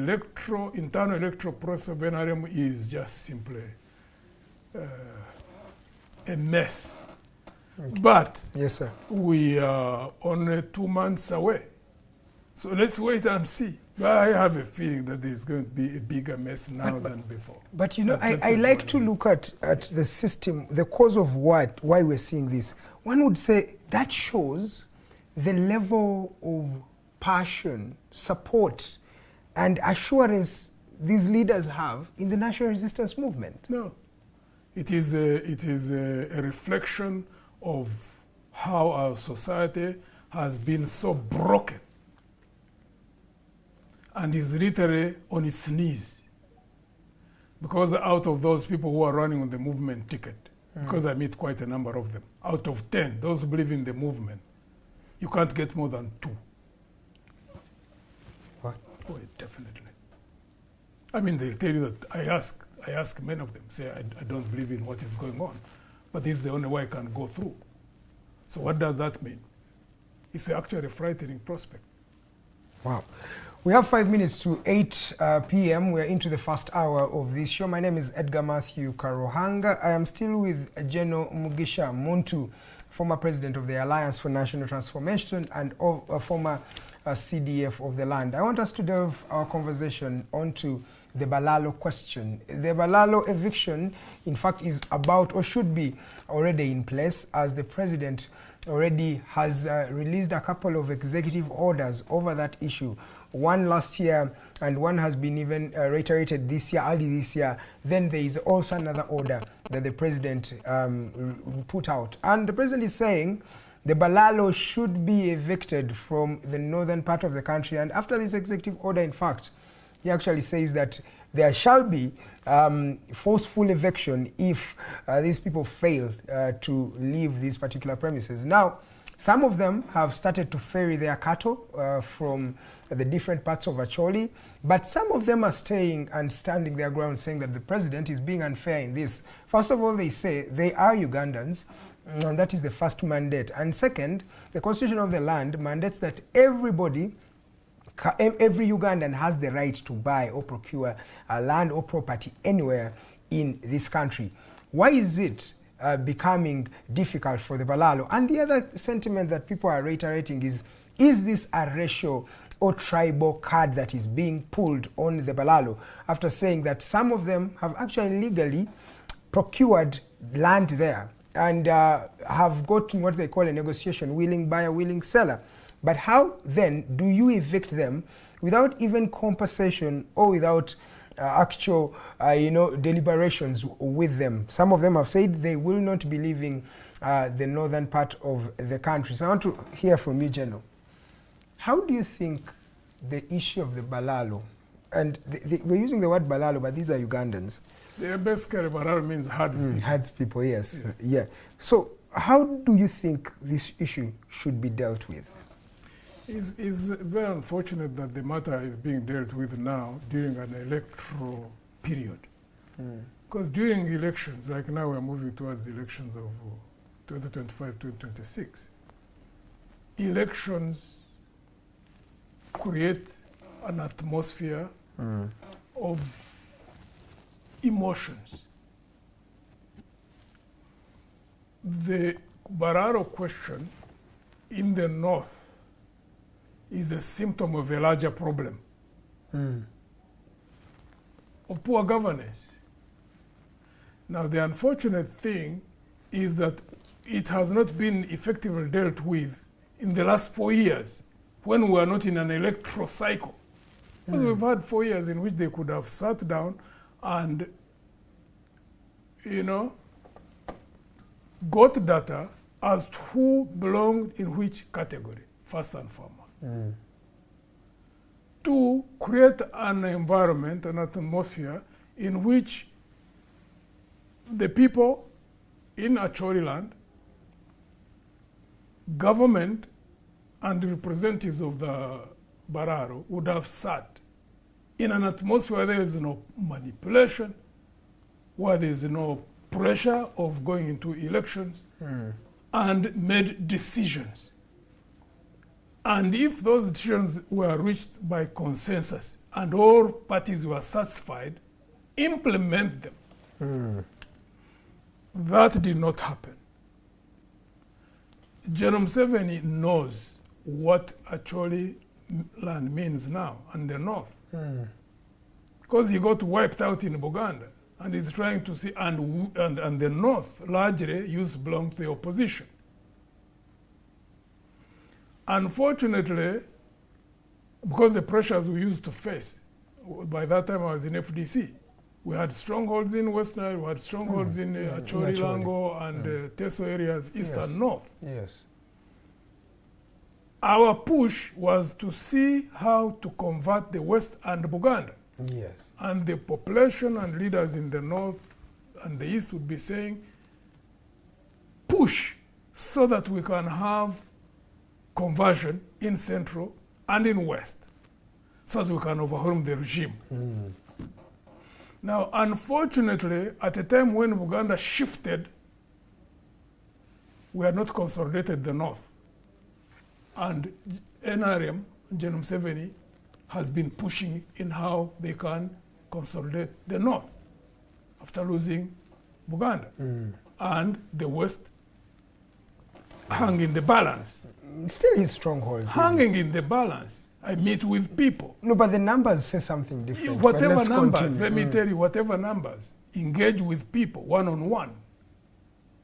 internal electoral process of NRM is just simply a mess. Okay. But yes, sir. We are only 2 months away. So let's wait and see. But I have a feeling that there's going to be a bigger mess now than before. But you know, I like to look at the system, the cause of why we're seeing this. One would say that shows the level of passion, support, and assurance these leaders have in the national resistance movement. No. It is a reflection of how our society has been so broken and is literally on its knees. Because out of those people who are running on the movement ticket, because I meet quite a number of them, out of 10, those who believe in the movement, you can't get more than 2. What? Oh, definitely. I mean, they'll tell you that I ask many of them, say, I don't believe in what is going on, but this is the only way I can go through. So what does that mean? It's actually a frightening prospect. Wow. We have 5 minutes to 8 p.m. We're into the first hour of this show. My name is Edgar Mathew Karuhanga. I am still with General Mugisha Muntu, former president of the Alliance for National Transformation and former CDF of the land. I want us to delve our conversation onto the Balalo question. The Balalo eviction, in fact, is about or should be already in place, as the president already has released a couple of executive orders over that issue. One last year, and one has been even reiterated this year, early this year. Then there is also another order that the president put out. And the president is saying the Balalo should be evicted from the northern part of the country. And after this executive order, in fact, he actually says that there shall be forceful eviction if these people fail to leave these particular premises. Now, some of them have started to ferry their cattle from the different parts of Acholi, but some of them are staying and standing their ground, saying that the president is being unfair in this. First of all, they say they are Ugandans, and that is the first mandate. And second, the constitution of the land mandates that every Ugandan has the right to buy or procure land or property anywhere in this country. Why is it becoming difficult for the Balalo? And the other sentiment that people are reiterating is this a racial or tribal card that is being pulled on the Balalo, after saying that some of them have actually legally procured land there and have gotten what they call a negotiation, willing buyer, willing seller. But how then do you evict them without even compensation or without actual deliberations with them? Some of them have said they will not be leaving the northern part of the country. So I want to hear from you, General. How do you think the issue of the Balalo, and we're using the word Balalo, but these are Ugandans. Yeah, basically Balalo means herds people. Herds people, yes. Yeah. So how do you think this issue should be dealt with? It's very unfortunate that the matter is being dealt with now during an electoral period. Because during elections, like now we're moving towards the elections of 2025-2026, elections create an atmosphere of emotions. The Balalo question in the north is a symptom of a larger problem of poor governance. Now, the unfortunate thing is that it has not been effectively dealt with in the last 4 years, when we are not in an electoral cycle. Because we've had 4 years in which they could have sat down and, got data as to who belonged in which category, first and foremost. To create an environment, an atmosphere in which the people in Acholi land, government and representatives of the Bararo would have sat in an atmosphere where there is no manipulation, where there is no pressure of going into elections, and made decisions. And if those decisions were reached by consensus and all parties were satisfied, implement them. That did not happen. General Museveni knows what Acholi land means now and the north. Because he got wiped out in Buganda, and he's trying to see, and the north largely used to belong to the opposition. Unfortunately, because the pressures we used to face, by that time I was in FDC, we had strongholds in West Nile, we had strongholds in Acholi, Lango, and Teso areas, east and north. Yes. Our push was to see how to convert the West and Buganda. Yes. And the population and leaders in the north and the east would be saying, push so that we can have conversion in central and in west, so that we can overwhelm the regime. Now, unfortunately, at a time when Buganda shifted, we had not consolidated the north. And NRM, General Museveni, has been pushing in how they can consolidate the north after losing Buganda. And the west hung in the balance. Still his stronghold. Hanging in the balance. I meet with people. No, but the numbers say something different. Whatever numbers, let me tell you, whatever numbers, engage with people one-on-one.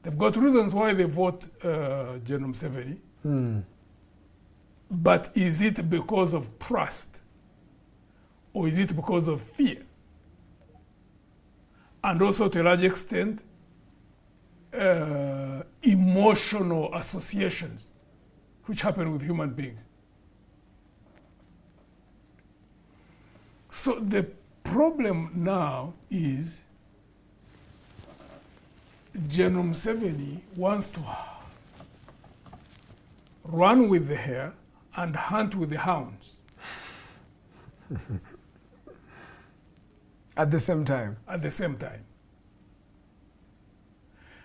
They've got reasons why they vote General Museveni. But is it because of trust? Or is it because of fear? And also, to a large extent, emotional associations which happen with human beings. So the problem now is General Museveni wants to run with the hare and hunt with the hounds. At the same time? At the same time.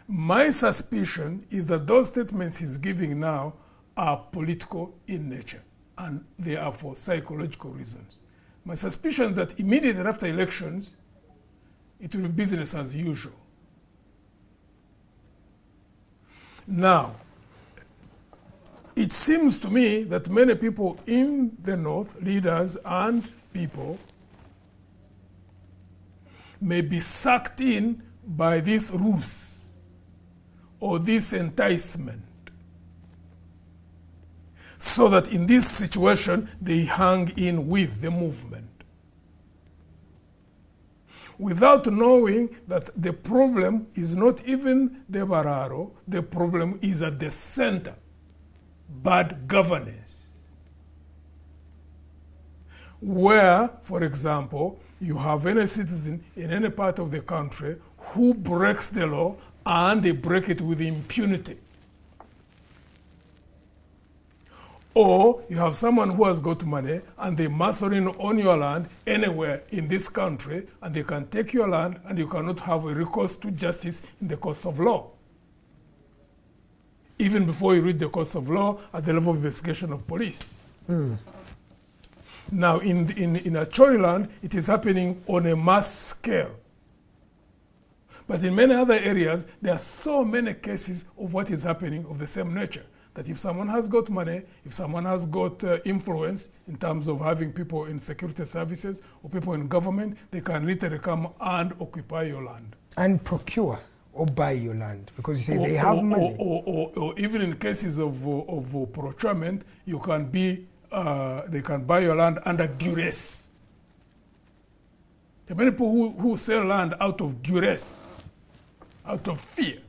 My suspicion is that those statements he's giving now are political in nature, and they are for psychological reasons. My suspicion is that immediately after elections, it will be business as usual. Now, it seems to me that many people in the north, leaders and people, may be sucked in by this ruse or this enticement, so that in this situation they hang in with the movement, without knowing that the problem is not even the Bararo, the problem is at the center: bad governance. Where, for example, you have any citizen in any part of the country who breaks the law, and they break it with impunity. Or you have someone who has got money and they muscle in on your land anywhere in this country, and they can take your land and you cannot have a recourse to justice in the courts of law. Even before you reach the courts of law at the level of investigation of police. Now in Acholi land, it is happening on a mass scale. But in many other areas, there are so many cases of what is happening of the same nature, that if someone has got money, if someone has got influence in terms of having people in security services or people in government, they can literally come and occupy your land. And procure or buy your land, because you say they have money. Or even in cases of procurement, you can be, they can buy your land under duress. There are many people who sell land out of duress, out of fear.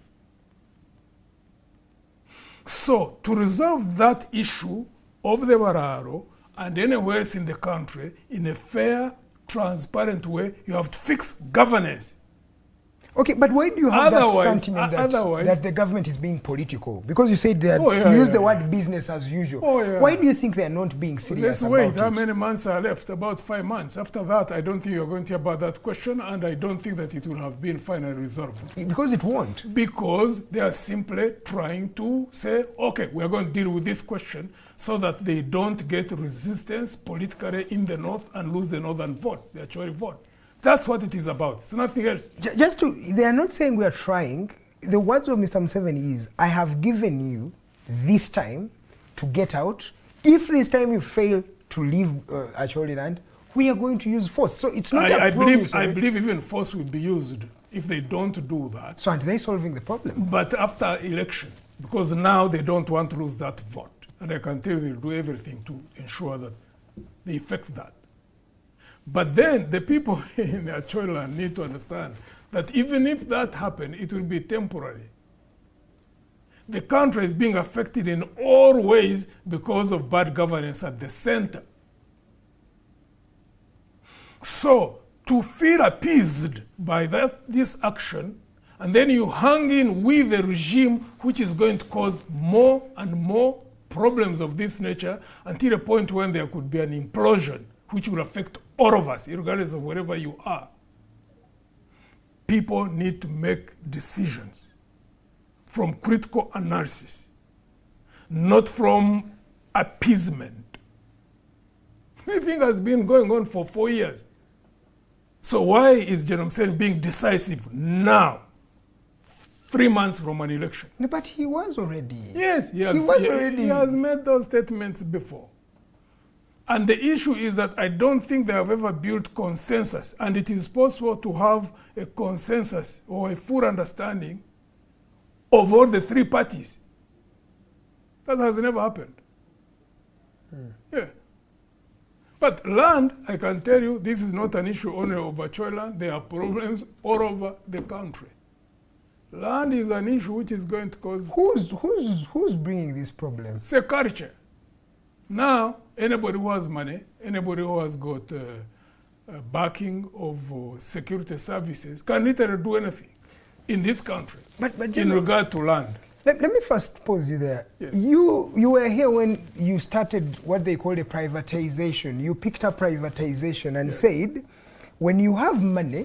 So to resolve that issue of the Bararo and anywhere else in the country in a fair, transparent way, you have to fix governance. Okay, but why do you have Otherwise- that sentiment otherwise- that the government is being political? Because you said that Oh, yeah, you use yeah, the yeah. word business as usual. Oh, yeah. Why do you think they are not being serious Let's wait. about How it? many months are left? About 5 months. After that, I don't think you're going to hear about that question, and I don't think that it will have been finally resolved. Because it won't. Because they are simply trying to say, okay, we are going to deal with this question so that they don't get resistance politically in the north and lose the northern vote, the actual vote. That's what it is about. It's nothing else. They are not saying we are trying. The words of Mr. Museveni is, I have given you this time to get out. If this time you fail to leave Acholi land, we are going to use force. So it's not I a promise. believe even force will be used if they don't do that. So aren't they solving the problem? But after election, because now they don't want to lose that vote. And I can tell you they'll do everything to ensure that they effect that. But then the people in Acholi need to understand that even if that happens, it will be temporary. The country is being affected in all ways because of bad governance at the center. So to feel appeased by this action, and then you hang in with a regime which is going to cause more and more problems of this nature until a point when there could be an implosion which will affect all of us, regardless of wherever you are. People need to make decisions from critical analysis, not from appeasement. This thing has been going on for 4 years. So why is General Museveni being decisive now, 3 months from an election? No, but he was already. Yes, he has made those statements before. And the issue is that I don't think they have ever built consensus, and it is possible to have a consensus or a full understanding of all the three parties. That has never happened. Yeah. But land, I can tell you, this is not an issue only of Acholi land. There are problems all over the country. Land is an issue which is going to cause... Who's bringing this problem? It's a culture. Now, anybody who has money, anybody who has got backing of security services can literally do anything in this country in regard to land. Let me first pause you there. Yes. You were here when you started what they call a privatization. You picked up privatization and said, when you have money,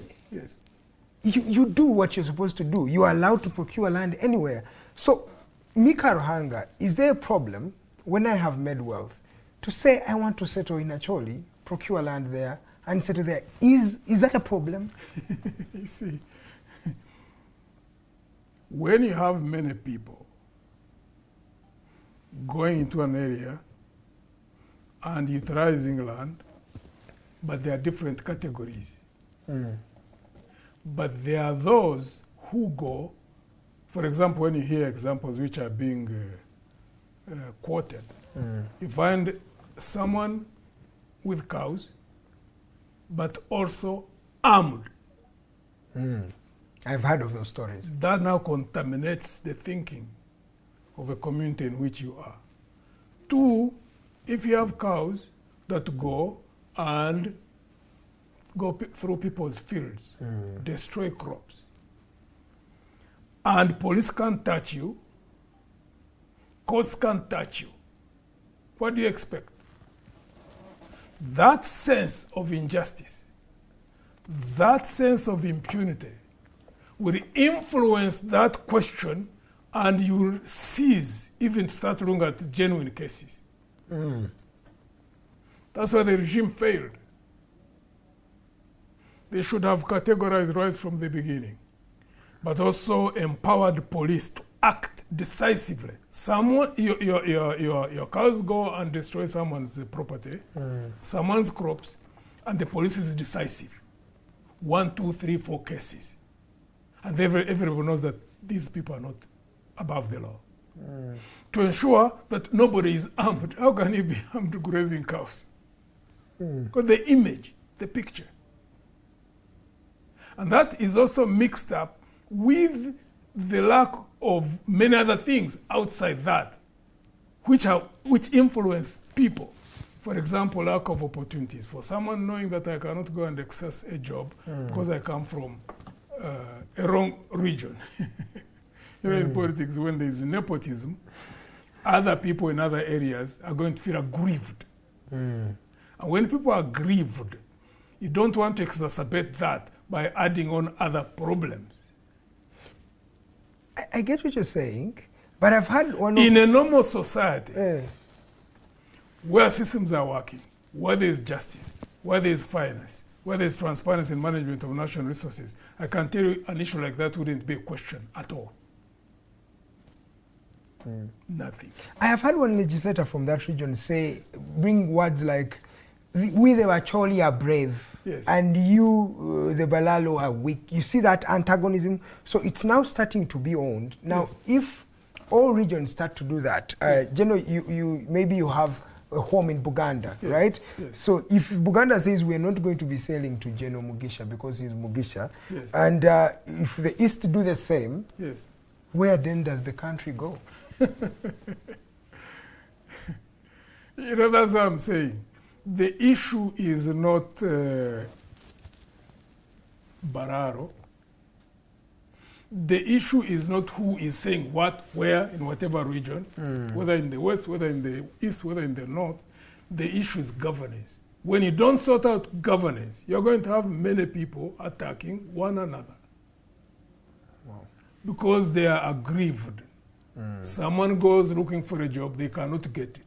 you do what you're supposed to do. You are allowed to procure land anywhere. So, me Karuhanga, is there a problem when I have made wealth to say I want to settle in Acholi, procure land there, and settle there? Is that a problem? You see, when you have many people going into an area and utilizing land, but there are different categories. But there are those who go, for example, when you hear examples which are being quoted, you find someone with cows, but also armed. I've heard of those stories. That now contaminates the thinking of a community in which you are. Two, if you have cows that go and go through people's fields, destroy crops, and police can't touch you, courts can't touch you, what do you expect? That sense of injustice, that sense of impunity will influence that question, and you'll cease even to start looking at genuine cases. That's why the regime failed. They should have categorized right from the beginning, but also empowered police to act decisively. Someone, your cows go and destroy someone's property, someone's crops, and the police is decisive. 1, 2, 3, 4 cases. And everyone knows that these people are not above the law. To ensure that nobody is armed. How can you be armed grazing cows? Because the image, the picture. And that is also mixed up with the lack of many other things outside that, which influence people. For example, lack of opportunities. For someone knowing that I cannot go and access a job because I come from a wrong region. In politics, when there is nepotism, other people in other areas are going to feel aggrieved. And when people are aggrieved, you don't want to exacerbate that by adding on other problems. I get what you're saying, but I've had one in a normal society where systems are working, where there is justice, where there is fairness, where there is transparency in management of national resources, I can tell you an issue like that wouldn't be a question at all. Nothing. I have had one legislator from that region bring words like, we the Wacholi are brave, yes, and you, the Balalo, are weak. You see that antagonism? So it's now starting to be owned. Now, yes, if all regions start to do that, yes, maybe you have a home in Buganda, yes, right? Yes. So if Buganda says we're not going to be selling to General Mugisha because he's Mugisha, yes, and if the East do the same, yes, where then does the country go? You know, that's what I'm saying. The issue is not Bararo. The issue is not who is saying what, where, in whatever region, whether in the West, whether in the East, whether in the North. The issue is governance. When you don't sort out governance, you're going to have many people attacking one another. Wow. Because they are aggrieved. Someone goes looking for a job, they cannot get it.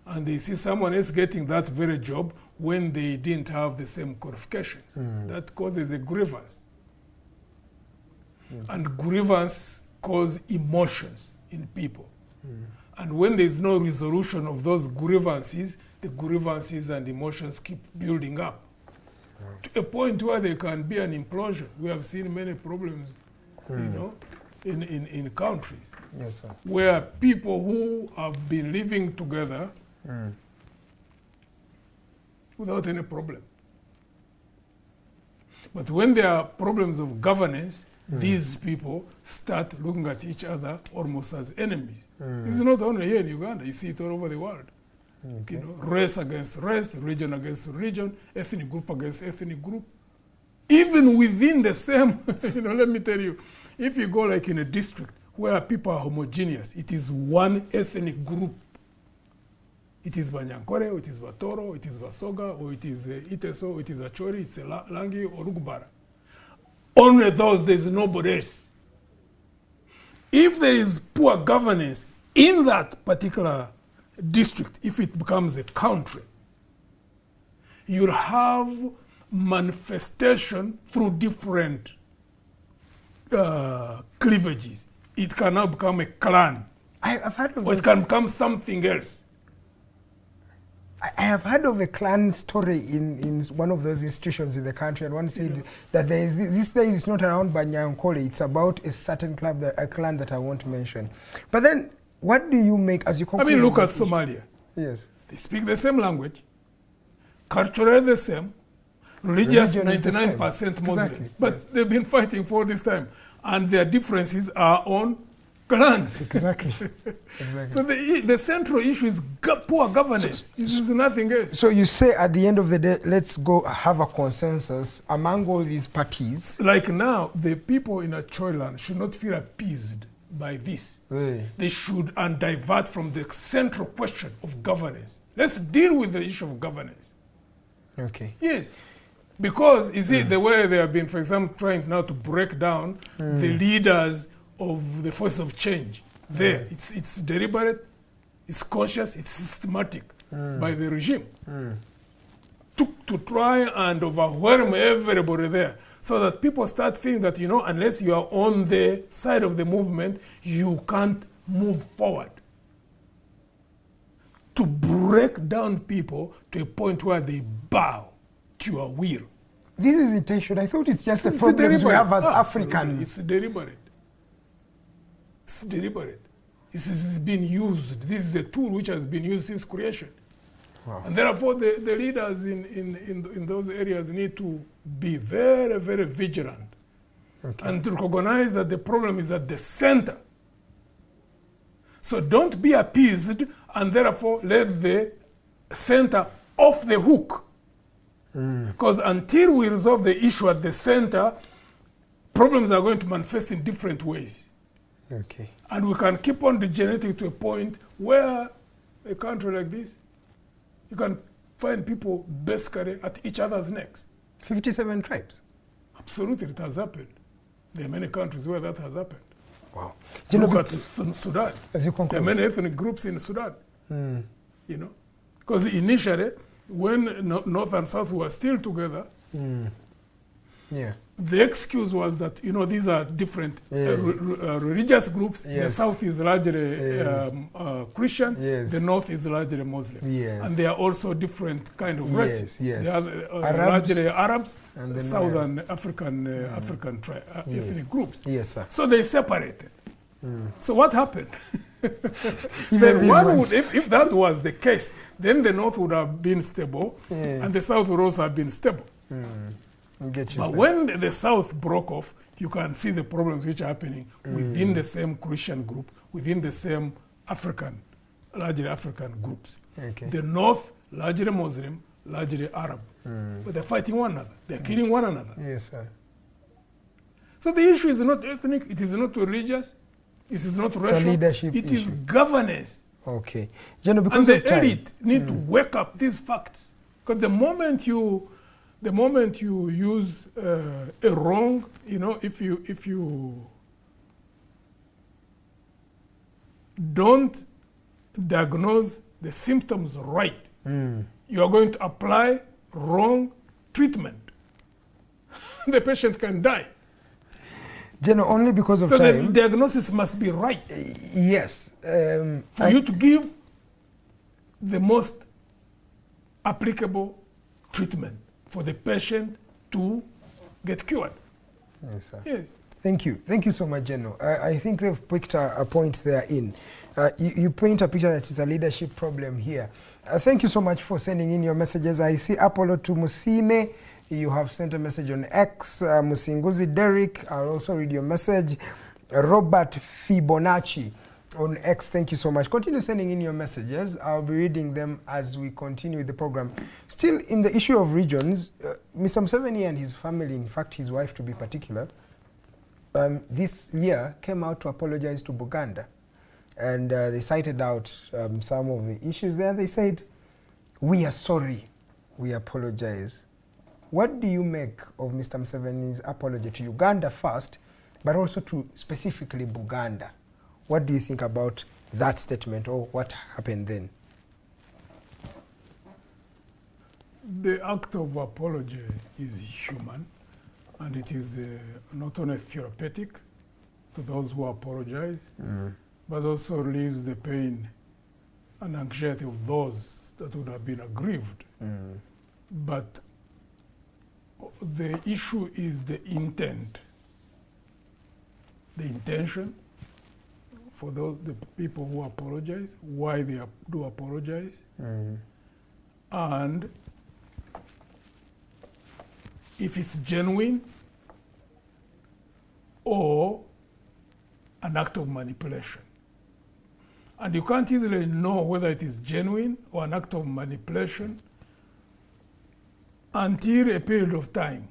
And they see someone else getting that very job when they didn't have the same qualifications. That causes a grievance. And grievance causes emotions in people. And when there's no resolution of those grievances, the grievances and emotions keep building up to a point where there can be an implosion. We have seen many problems, you know, in countries, yes, sir, where people who have been living together without any problem. But when there are problems of governance, these people start looking at each other almost as enemies. This is not only here in Uganda, you see it all over the world. Okay. You know, race against race, religion against religion, ethnic group against ethnic group. Even within the same, you know, let me tell you, if you go like in a district where people are homogeneous, it is one ethnic group. It is Banyankore, or it is Batoro, it is Basoga, or it is Iteso, or it is Achori, it's a Langi, or Rugbara. Only those, there is nobody else. If there is poor governance in that particular district, if it becomes a country, you'll have manifestation through different cleavages. It can now become a clan. I've heard of or it can become something else. I have heard of a clan story in one of those institutions in the country, and one said that there is this day is not around Banyankole, it's about a certain club, a clan that I won't mention. But then, what do you make as you conclude? I mean, look at Somalia. Yes. They speak the same language, culturally the same, religious 99% Muslims. Exactly. But yes, they've been fighting for this time, and their differences are on clans. Exactly. Exactly. So the central issue is poor governance. This is nothing else. So you say at the end of the day, let's go have a consensus among all these parties. Like now, the people in Achoiland should not feel appeased by this. Really? They should divert from the central question of governance. Let's deal with the issue of governance. Okay. Yes. Because, you see, the way they have been, for example, trying now to break down the leaders of the force of change. There, it's deliberate, it's conscious, it's systematic by the regime to try and overwhelm everybody there, so that people start feeling that, you know, unless you are on the side of the movement, you can't move forward. To break down people to a point where they bow to your will. This is intention. I thought it's just a problem we have as Africans. It's deliberate. It's deliberate. This is being used. This is a tool which has been used since creation. Wow. And therefore, the leaders in those areas need to be very, very vigilant. Okay. And to recognize that the problem is at the center. So don't be appeased and therefore let the center off the hook. Because until we resolve the issue at the center, problems are going to manifest in different ways. Okay. And we can keep on degenerating to a point where a country like this, you can find people basically at each other's necks. 57 tribes? Absolutely, it has happened. There are many countries where that has happened. Wow. Look at Sudan. As you There are conclude. many ethnic groups in Sudan. You know, because initially, when North and South were still together, Yeah. the excuse was that, you know, these are different religious groups. The Yes. South is largely Christian, Yes. the North is largely Muslim. Yes. And they are also different kind of Yes, races. yes. They are Arabs largely Arabs, and then Southern African ethnic groups. Yes, sir. So they separated. So what happened? Even Then these one ones. would, if that was the case, then the North would have been stable, and the South would also have been stable. I get you, But sir. when the South broke off, you can see the problems which are happening within the same Christian group, within the same African, largely African groups. Okay. The North, largely Muslim, largely Arab. But they're fighting one another. They're killing one another. Yes, sir. So the issue is not ethnic, it is not religious, it is not It's a racial, leadership it is issue. governance. Okay. General, And because the of time. elite need to wake up these facts. Because the moment you use a wrong, you know, if you don't diagnose the symptoms right, you are going to apply wrong treatment. The patient can die. General, only because of So the time. diagnosis must be right Yes. for you to give the most applicable treatment for the patient to get cured. Yes, sir. Yes. Thank you. Thank you so much, General. I think they've picked a point there in. You paint a picture that it's a leadership problem here. Thank you so much for sending in your messages. I see Apollo to Musime. You have sent a message on X. Musinguzi Derek, I'll also read your message. Robert Fibonacci on X, thank you so much. Continue sending in your messages. I'll be reading them as we continue with the program. Still in the issue of regions, Mr. Museveni and his family, in fact his wife to be particular, this year came out to apologize to Buganda. And they cited out some of the issues there. They said, we are sorry, we apologize. What do you make of Mr. Museveni's apology to Uganda first, but also to specifically Buganda? What do you think about that statement, or what happened then? The act of apology is human, and it is not only therapeutic to those who apologize, but also relieves the pain and anxiety of those that would have been aggrieved. But the issue is the intent, the intention for the people who apologize, why they do apologize, and if it's genuine or an act of manipulation. And you can't easily know whether it is genuine or an act of manipulation until a period of time.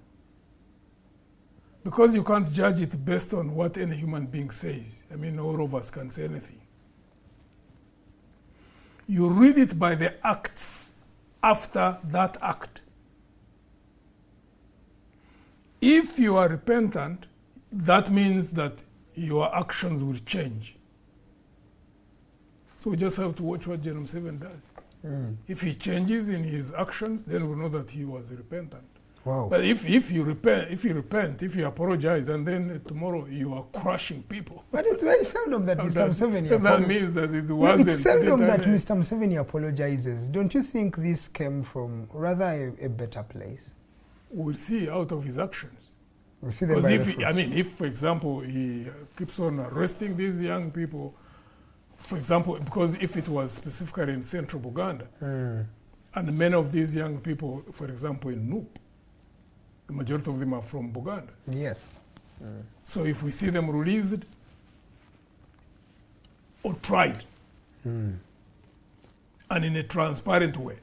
Because you can't judge it based on what any human being says. I mean, all of us can say anything. You read it by the acts after that act. If you are repentant, that means that your actions will change. So we just have to watch what General Museveni does. If he changes in his actions, then we know that he was repentant. Wow. But if you repent, if you apologize, and then tomorrow you are crushing people, But it's very seldom that Mr. Museveni that apologizes. means that it No, wasn't. it's seldom that done. Mr. Museveni apologizes. Don't you think this came from rather a better place? We'll see out of his actions. We see them Because by the fruits. if, for example, he keeps on arresting these young people, for example, because if it was specifically in central Buganda, And many of these young people, for example, in Nup, the majority of them are from Buganda. Yes. So if we see them released or tried, and in a transparent way,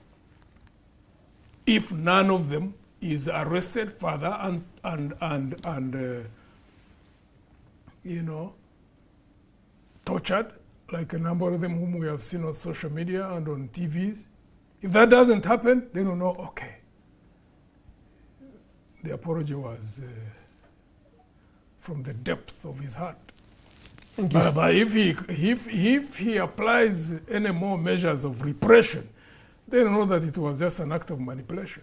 if none of them is arrested further and you know, tortured, like a number of them whom we have seen on social media and on TVs, if that doesn't happen, then we know, okay, the apology was from the depth of his heart. Thank you. But if he applies any more measures of repression, then know that it was just an act of manipulation.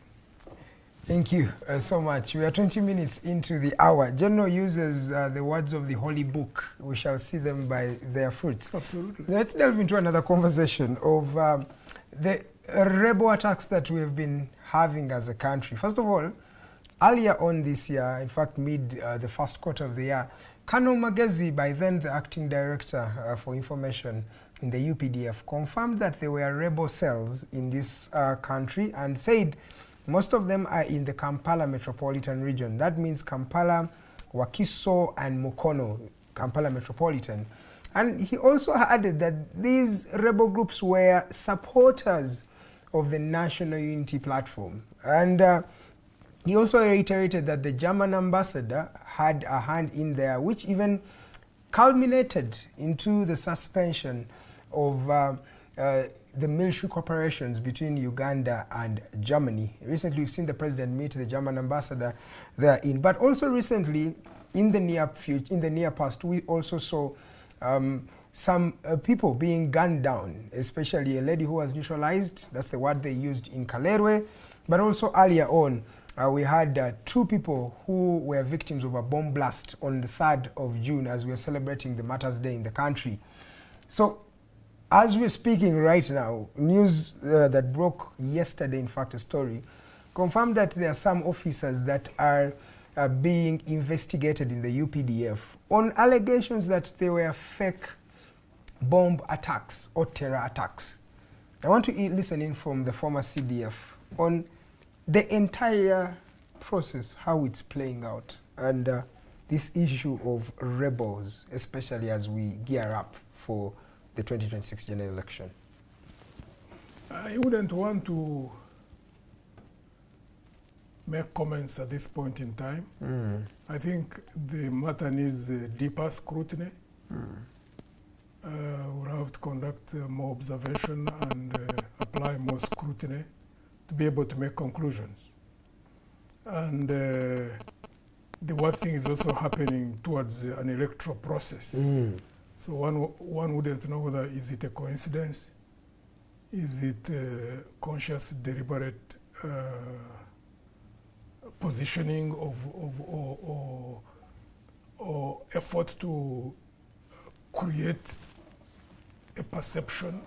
Thank you so much. We are 20 minutes into the hour. General uses the words of the Holy Book. We shall see them by their fruits. Absolutely. Let's delve into another conversation of the rebel attacks that we have been having as a country. First of all, earlier on this year, in fact mid the first quarter of the year, Colonel Magezi, by then the acting director for information in the UPDF, confirmed that there were rebel cells in this country and said most of them are in the Kampala metropolitan region. That means Kampala, Wakiso and Mukono, Kampala metropolitan. And he also added that these rebel groups were supporters of the National Unity Platform. And he also reiterated that the German ambassador had a hand in there, which even culminated into the suspension of the military cooperations between Uganda and Germany. Recently, we've seen the president meet the German ambassador therein. But also recently, in the near past, we also saw some people being gunned down, especially a lady who was neutralized. That's the word they used in Kalerwe. But also earlier on, we had 2 people who were victims of a bomb blast on the 3rd of June as we are celebrating the Martyrs' Day in the country. So, as we're speaking right now, news that broke yesterday, in fact, a story, confirmed that there are some officers that are being investigated in the UPDF on allegations that they were fake bomb attacks or terror attacks. I want to listen in from the former CDF on the entire process, how it's playing out, and this issue of rebels, especially as we gear up for the 2026 general election. I wouldn't want to make comments at this point in time. I think the matter needs deeper scrutiny. We'll have to conduct more observation and apply more scrutiny to be able to make conclusions. And the worst thing is also happening towards an electoral process. So one wouldn't know whether is it a coincidence, is it a conscious, deliberate positioning or effort to create a perception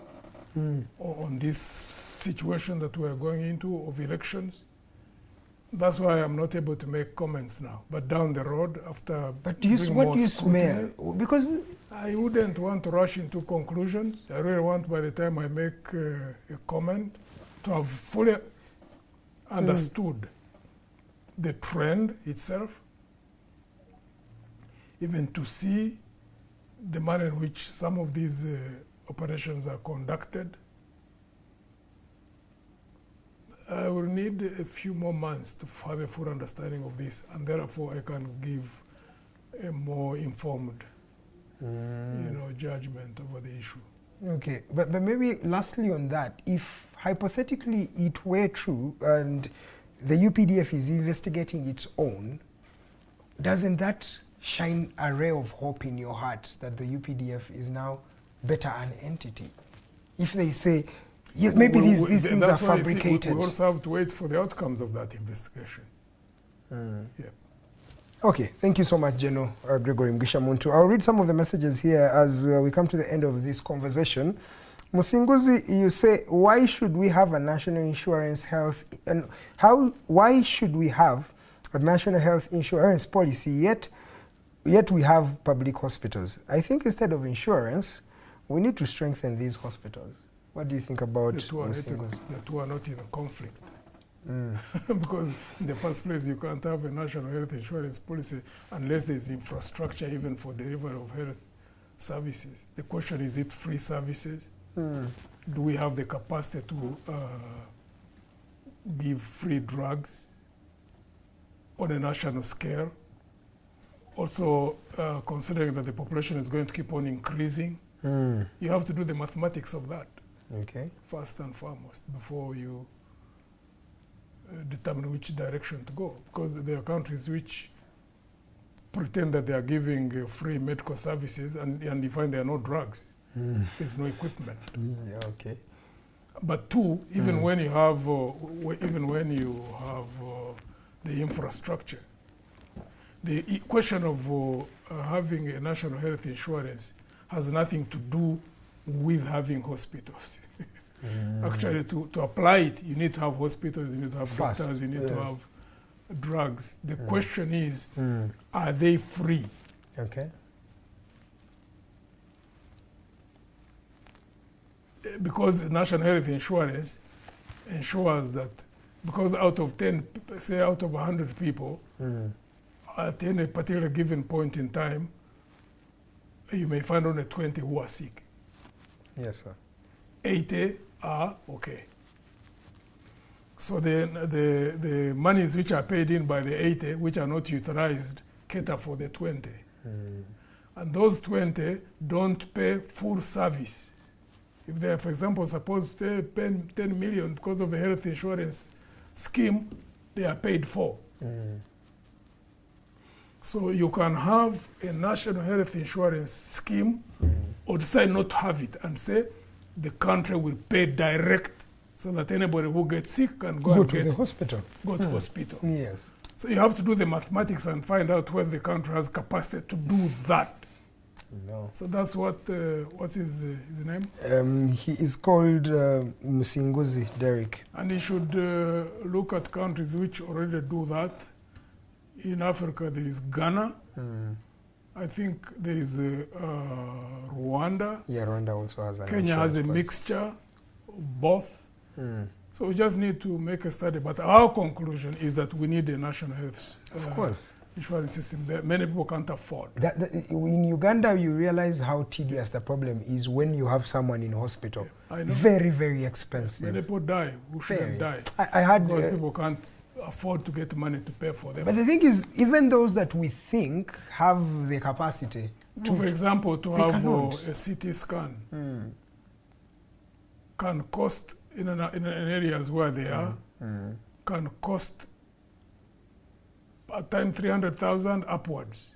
on this situation that we are going into of elections. That's why I'm not able to make comments now. But down the road, after what do you smell? Because I wouldn't want to rush into conclusions. I really want, by the time I make a comment, to have fully understood the trend itself, even to see the manner in which some of these operations are conducted. I will need a few more months to have a full understanding of this, and therefore I can give a more informed judgment over the issue. Okay, but maybe lastly on that, if hypothetically it were true and the UPDF is investigating its own, doesn't that shine a ray of hope in your heart that the UPDF is now better an entity? If they say, yes, maybe these things are fabricated. We also have to wait for the outcomes of that investigation. Yeah. Okay, thank you so much, General Gregory Mugisha Muntu. I'll read some of the messages here as we come to the end of this conversation. Musinguzi, you say, why should we have a national insurance health, and why should we have a national health insurance policy yet we have public hospitals? I think instead of insurance, we need to strengthen these hospitals. What do you think about the two are not in a conflict. Because in the first place, you can't have a national health insurance policy unless there's infrastructure even for delivery of health services. The question is it free services? Do we have the capacity to give free drugs on a national scale? Also, considering that the population is going to keep on increasing, you have to do the mathematics of that. Okay. First and foremost, before you determine which direction to go. Because there are countries which pretend that they are giving free medical services and you find there are no drugs. There's no equipment. Yeah, okay. But two, even when you have the infrastructure, the question of having a national health insurance has nothing to do with having hospitals. Actually, to apply it, you need to have hospitals, you need to have doctors, you need to have drugs. The question is, are they free? Okay. Because national health insurance ensures that, because out of 10, say out of 100 people, at any particular given point in time, you may find only 20 who are sick. Yes, sir. 80 are okay. So the monies which are paid in by the 80, which are not utilized, cater for the 20. And those 20 don't pay full service. If they are, for example, supposed to pay 10 million because of the health insurance scheme, they are paid for. So you can have a national health insurance scheme or decide not to have it and say the country will pay direct so that anybody who gets sick can go to the hospital. Go to hospital. Yes. So you have to do the mathematics and find out whether the country has capacity to do that. No. So that's what's his name? He is called Musinguzi Derek. And he should look at countries which already do that. In Africa, there is Ghana. I think there is Rwanda. Yeah, Rwanda also has an Kenya has a insurance mixture of both. So we just need to make a study. But our conclusion is that we need a national health insurance system that many people can't afford. In Uganda, you realize how tedious the problem is when you have someone in hospital. Yeah, I know. Very, very expensive. Many people die who shouldn't die. I had because people can't afford to get money to pay for them. But the thing is, even those that we think have the capacity to, for example, to have a CT scan can cost in areas where they are can cost at times 300,000 upwards.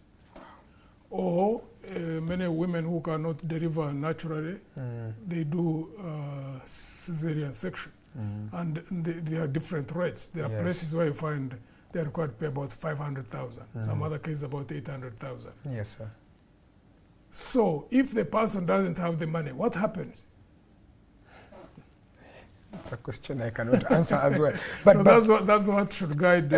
Or many women who cannot deliver naturally, they do cesarean section. And there are different rates. There are places where you find they are required to pay about 500,000. Some other cases about 800,000. Yes, sir. So if the person doesn't have the money, what happens? It's a question I cannot answer as well. But, no, that's what should guide,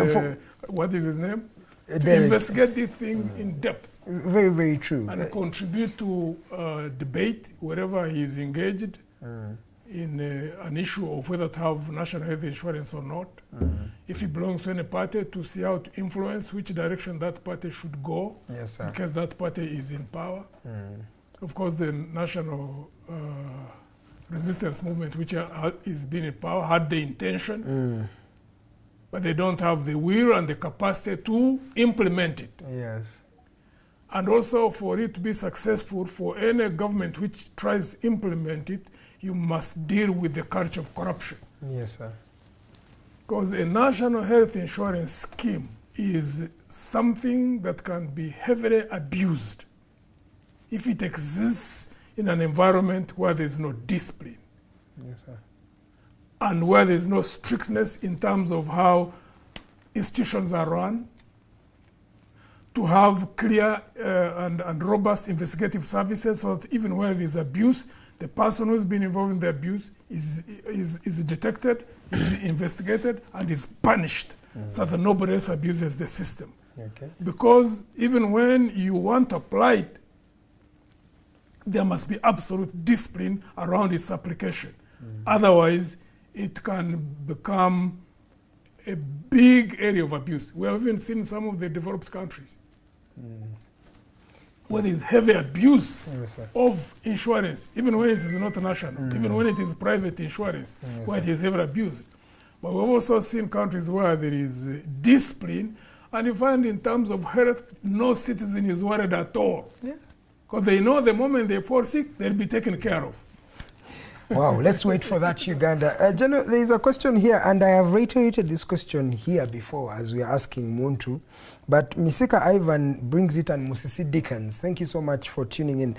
what is his name? To investigate this thing in depth. Very, very true. And contribute to debate wherever he is engaged in an issue of whether to have national health insurance or not. If he belongs to any party, to see how to influence which direction that party should go. Yes, sir. Because that party is in power. Of course, the national resistance movement, which is being in power, had the intention, but they don't have the will and the capacity to implement it. Yes. And also, for it to be successful, for any government which tries to implement it, you must deal with the culture of corruption. Yes, sir. Because a national health insurance scheme is something that can be heavily abused if it exists in an environment where there's no discipline. Yes, sir. And where there's no strictness in terms of how institutions are run, to have clear and robust investigative services so that even where there's abuse, the person who's been involved in the abuse is detected, is investigated, and is punished so that nobody else abuses the system. Okay. Because even when you want to apply it, there must be absolute discipline around its application. Otherwise, it can become a big area of abuse. We have even seen some of the developed countries where there is heavy abuse of insurance, even when it is not national, even when it is private insurance, where it is heavily abused. But we've also seen countries where there is discipline, and you find in terms of health, no citizen is worried at all. Because they know the moment they fall sick, they'll be taken care of. Wow, let's wait for that, Uganda. General, there is a question here, and I have reiterated this question here before as we are asking Muntu, but Misika Ivan brings it and Musisi Dickens. Thank you so much for tuning in.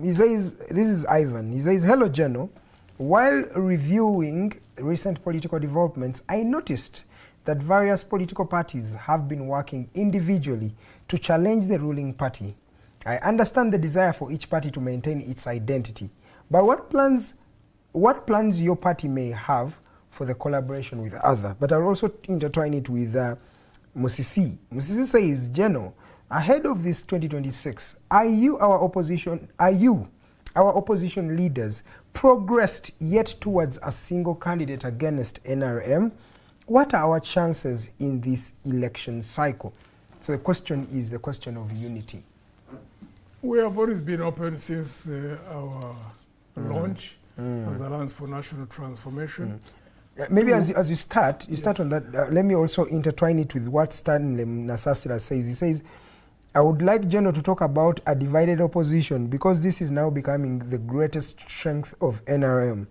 He says, this is Ivan, he says, hello, General. While reviewing recent political developments, I noticed that various political parties have been working individually to challenge the ruling party. I understand the desire for each party to maintain its identity, but what plans your party may have for the collaboration with other? But I'll also intertwine it with Musisi. Musisi says, General, ahead of this 2026, are you, our opposition leaders, progressed yet towards a single candidate against NRM? What are our chances in this election cycle? So the question is the question of unity. We have always been open since our launch as Alliance for National Transformation. Maybe as you start on that, let me also intertwine it with what Stanley Nasasira says. He says, I would like General to talk about a divided opposition because this is now becoming the greatest strength of NRM.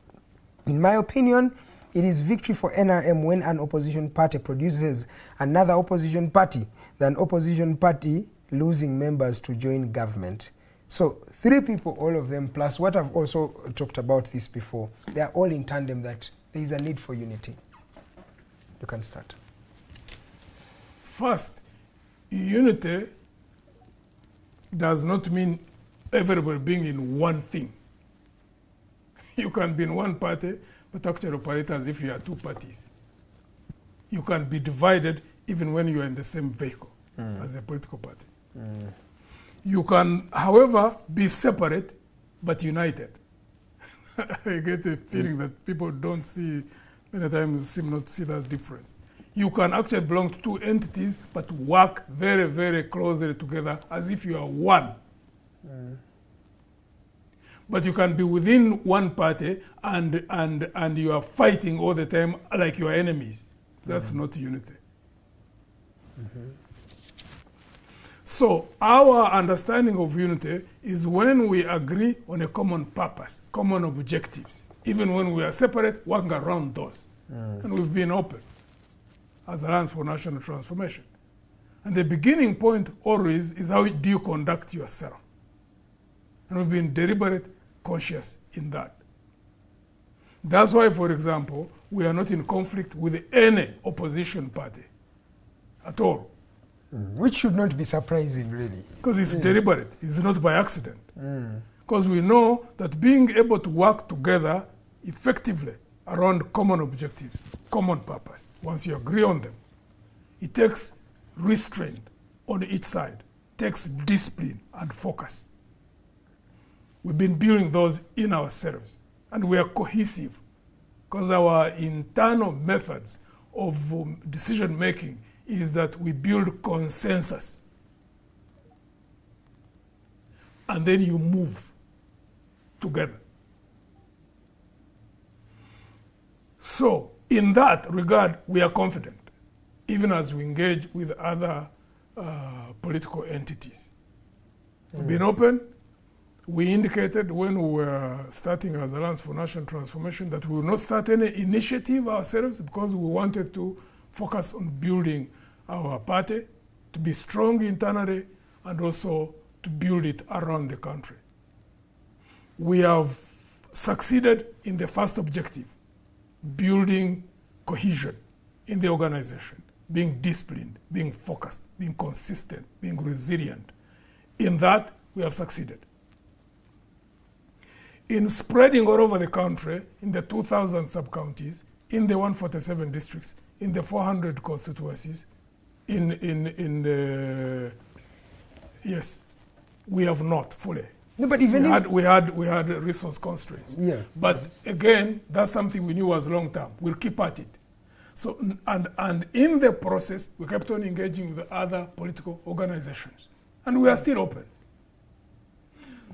In my opinion, it is victory for NRM when an opposition party produces another opposition party than opposition party losing members to join government. So 3 people, all of them, plus what I've also talked about this before, they are all in tandem that there is a need for unity. You can start. First, unity does not mean everybody being in one thing. You can be in one party, but actually operate as if you are 2 parties. You can be divided even when you are in the same vehicle as a political party. You can, however, be separate but united. I get a feeling that people don't see, many times seem not to see that difference. You can actually belong to 2 entities but work very, very closely together as if you are one. But you can be within one party and you are fighting all the time like you are enemies. That's not unity. So our understanding of unity is when we agree on a common purpose, common objectives. Even when we are separate, working around those. And we've been open as Alliance for National Transformation. And the beginning point always is how do you conduct yourself? And we've been deliberate, conscious in that. That's why, for example, we are not in conflict with any opposition party at all. Which should not be surprising, really. Because it's deliberate, it's not by accident. Because we know that being able to work together effectively around common objectives, common purpose, once you agree on them, it takes restraint on each side, takes discipline and focus. We've been building those in ourselves, and we are cohesive because our internal methods of decision making is that we build consensus. And then you move together. So, in that regard, we are confident, even as we engage with other political entities. We've been open. We indicated when we were starting as Alliance for National Transformation that we will not start any initiative ourselves because we wanted to focus on building our party, to be strong internally, and also to build it around the country. We have succeeded in the first objective, building cohesion in the organization, being disciplined, being focused, being consistent, being resilient. In that, we have succeeded. In spreading all over the country, in the 2,000 sub-counties, in the 147 districts, in the 400 constituencies, yes, we have not fully. No, but even we had resource constraints. Yeah. But again, that's something we knew was long term. We'll keep at it. So, and in the process, we kept on engaging with other political organizations. And we are still open.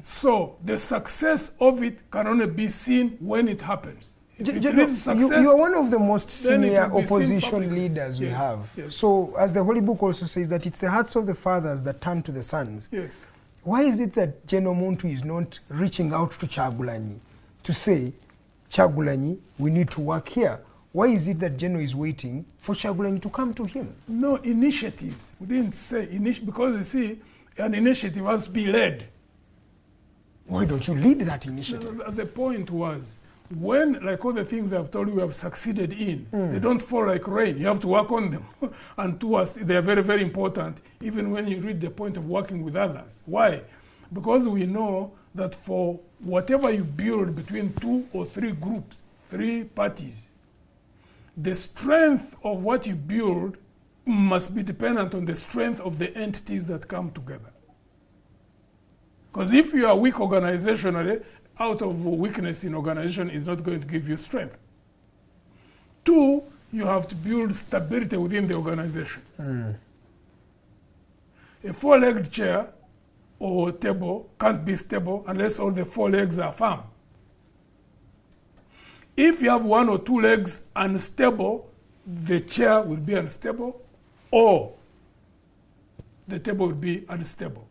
So the success of it can only be seen when it happens. If it needs success, you are one of the most senior opposition publicly. leaders we Yes, have. yes. So, as the Holy Book also says, that it's the hearts of the fathers that turn to the sons. Yes. Why is it that General Muntu is not reaching out to Kyagulanyi to say, Kyagulanyi, we need to work here? Why is it that General is waiting for Kyagulanyi to come to him? No, initiatives. We didn't say because you see, an initiative has to be led. Why don't you lead that initiative? The point was, when, like all the things I've told you have succeeded in, they don't fall like rain. You have to work on them. And to us, they are very, very important, even when you read the point of working with others. Why? Because we know that for whatever you build between 2 or 3 groups, 3 parties, the strength of what you build must be dependent on the strength of the entities that come together. Because if you are weak organizationally, out of weakness in organization is not going to give you strength. 2, you have to build stability within the organization. A 4-legged chair or table can't be stable unless all the 4 legs are firm. If you have 1 or 2 legs unstable, the chair will be unstable or the table will be unstable.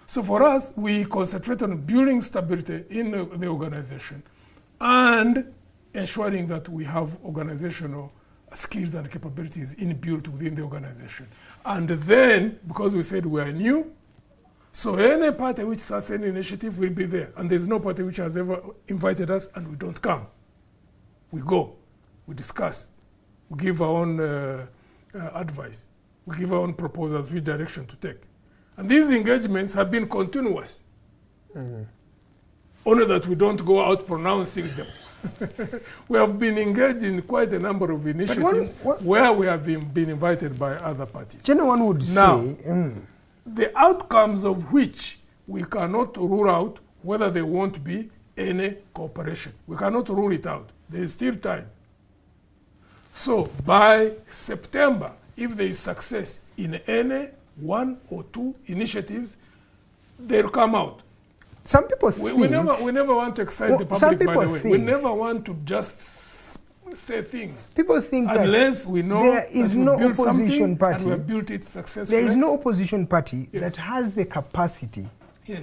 So for us, we concentrate on building stability in the organization and ensuring that we have organizational skills and capabilities inbuilt within the organization. And then, because we said we are new, so any party which starts any initiative will be there. And there's no party which has ever invited us and we don't come. We go, we discuss, we give our own advice, we give our own proposals, which direction to take. And these engagements have been continuous. Only that we don't go out pronouncing them. We have been engaged in quite a number of initiatives where we have been invited by other parties. One would say... the outcomes of which we cannot rule out whether there won't be any cooperation. We cannot rule it out. There is still time. So by September, if there is success in any 1 or 2 initiatives, they'll come out. Some people think... We never want to excite the public, by the way. We never want to just say things. People think unless that we know there is no opposition party and we have built it successfully. There is no opposition party that has the capacity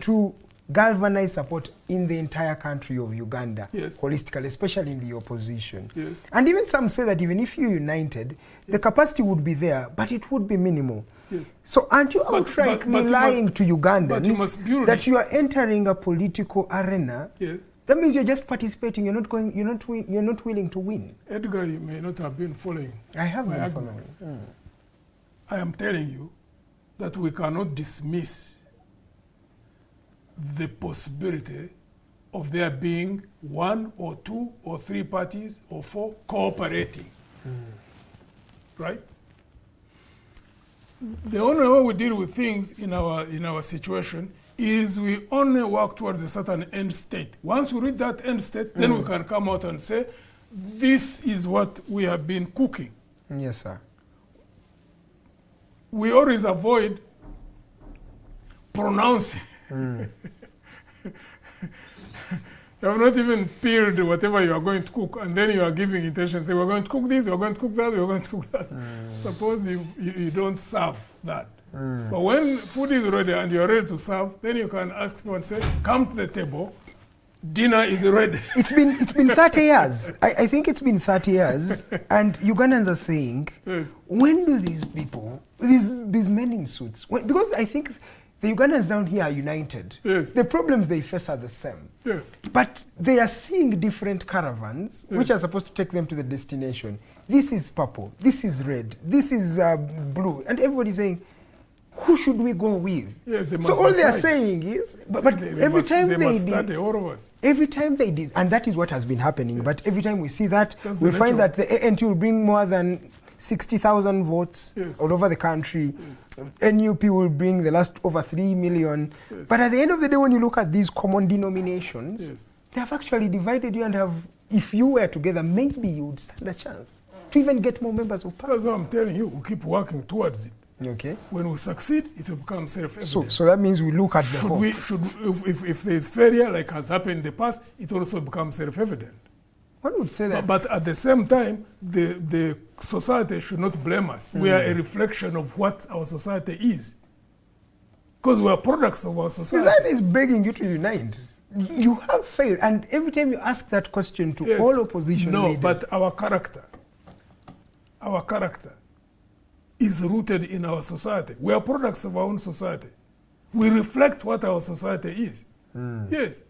to galvanize support in the entire country of Uganda, holistically, especially in the opposition. And even some say that even if you united, the capacity would be there, but it would be minimal. So aren't you outrightly lying to Ugandans that you are entering a political arena? That means you're just participating. You're not willing to win. Edgar, you may not have been following. I have been following. I am telling you that we cannot dismiss the possibility of there being 1 or 2 or 3 parties or 4 cooperating. Right? The only way we deal with things in our situation is we only work towards a certain end state. Once we reach that end state, then we can come out and say, this is what we have been cooking. Yes, sir. We always avoid pronouncing. You have not even peeled whatever you are going to cook, and then you are giving intention, say, we're going to cook this, we're going to cook that, we're going to cook that. Suppose you don't serve that. But when food is ready and you're ready to serve, then you can ask people and say, come to the table, dinner is ready. It's been 30 years. I think it's been 30 years, and Ugandans are saying, when do these people, these men in suits, because I think the Ugandans down here are united. The problems they face are the same. But they are seeing different caravans, which are supposed to take them to the destination. This is purple, this is red, this is blue, and everybody's saying, who should we go with? So all they are saying is, but every time they and that is what has been happening. But every time we see that, we find that the ANT will bring more than 60,000 votes Yes. all over the country. Yes. NUP will bring the last over 3 million. Yes. But at the end of the day, when you look at these common denominations, Yes. they have actually divided you and have, if you were together, maybe you would stand a chance to even get more members of parliament. That's what I'm telling you. We keep working towards it. Okay. When we succeed, it will become self-evident. So that means we look at the whole. If there is failure, like has happened in the past, it also becomes self-evident. One would say that. But at the same time, the society should not blame us. We are a reflection of what our society is. Because we are products of our society. Society is begging you to unite. You have failed. And every time you ask that question to Yes. all opposition No, leaders. but our character is rooted in our society. We are products of our own society. We reflect what our society is. Yes.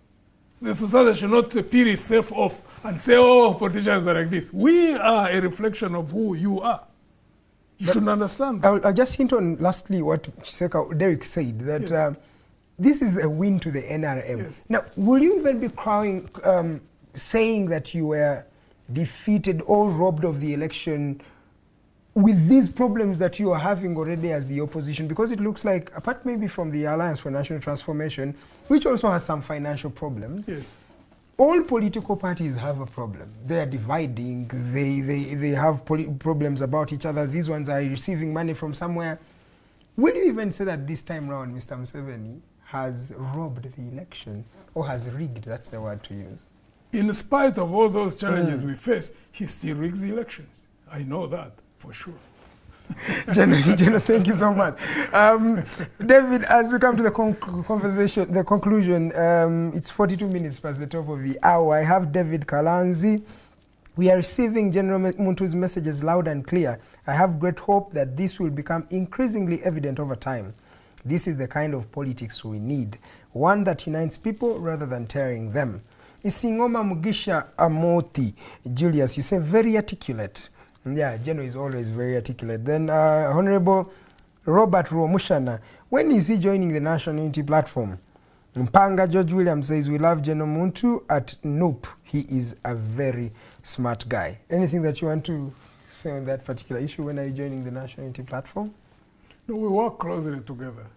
The society should not peel itself off and say, oh, politicians are like this. We are a reflection of who you are. You should understand that. I'll just hint on lastly what Derek said, that Yes. this is a win to the NRM. Yes. Now, will you even be saying that you were defeated or robbed of the election with these problems that you are having already as the opposition? Because it looks like, apart maybe from the Alliance for National Transformation, which also has some financial problems, Yes. all political parties have a problem. They are dividing, they have problems about each other. These ones are receiving money from somewhere. Will you even say that this time round, Mr. Museveni has robbed the election or has rigged? That's the word to use. In spite of all those challenges we face, he still rigs the elections. I know that for sure. General, thank you so much. David, as we come to the conclusion, it's 42 minutes past the top of the hour. I have David Kalanzi. We are receiving General Muntu's messages loud and clear. I have great hope that this will become increasingly evident over time. This is the kind of politics we need, one that unites people rather than tearing them. Isingoma Mugisha Amoti, Julius, you say very articulate. Yeah, General is always very articulate. Then Honorable Robert Romushana, when is he joining the National Unity Platform? Mpanga George Williams says, we love General Muntu at Noop. He is a very smart guy. Anything that you want to say on that particular issue? When are you joining the National Unity Platform? No, we work closely together.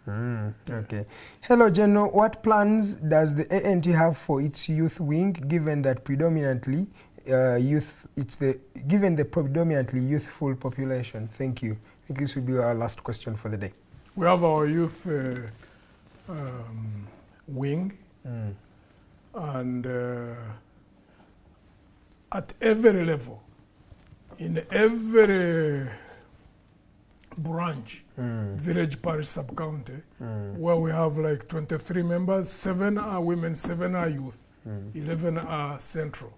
Okay. Hello, General. What plans does the ANT have for its youth wing, given that predominantly given the predominantly youthful population? Thank you. I think this will be our last question for the day. We have our youth wing, and at every level, in every branch, village, parish, sub-county, where we have like 23 members, 7 are women, 7 are youth, 11 are central.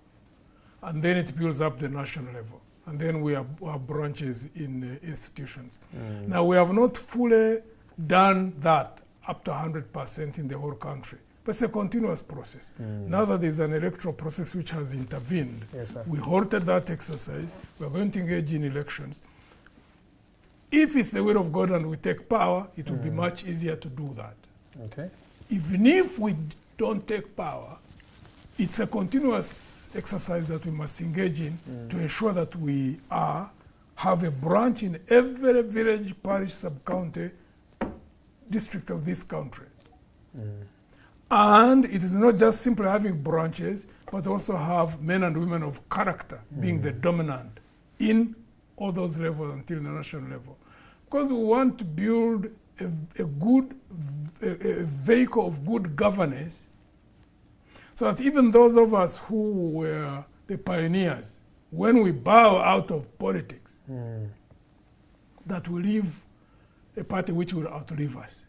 And then it builds up the national level. And then we have branches in institutions. Now, we have not fully done that up to 100% in the whole country. But it's a continuous process. Now that there's an electoral process which has intervened, we halted that exercise. We're going to engage in elections. If it's the will of God and we take power, it will be much easier to do that. Okay. Even if we don't take power, it's a continuous exercise that we must engage in to ensure that we have a branch in every village, parish, sub-county, district of this country. And it is not just simply having branches, but also have men and women of character being the dominant in all those levels until the national level. Because we want to build a vehicle of good governance, so that even those of us who were the pioneers, when we bow out of politics, that we leave a party which will outlive us.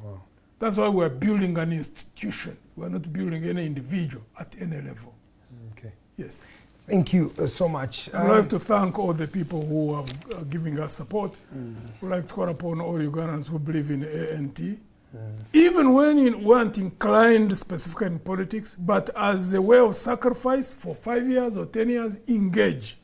Wow. That's why we're building an institution. We're not building any individual at any level. Okay. Yes. Thank you so much. I'd like to thank all the people who are giving us support. I'd like to call upon all Ugandans who believe in ANT. Even when you weren't inclined specifically in politics, but as a way of sacrifice for 5 years or 10 years, engage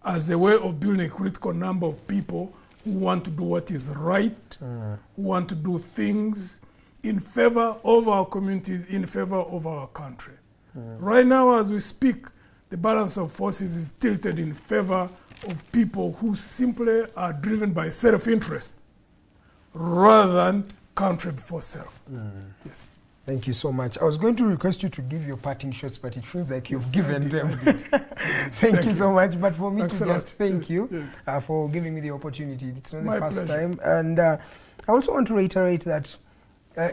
as a way of building a critical number of people who want to do what is right, who want to do things in favor of our communities, in favor of our country. Right now, as we speak, the balance of forces is tilted in favor of people who simply are driven by self-interest rather than country before self. Yes. Thank you so much. I was going to request you to give your parting shots, but it feels like you've given them. Thank you so much. But for me to just thank you for giving me the opportunity. It's not the first time. And I also want to reiterate that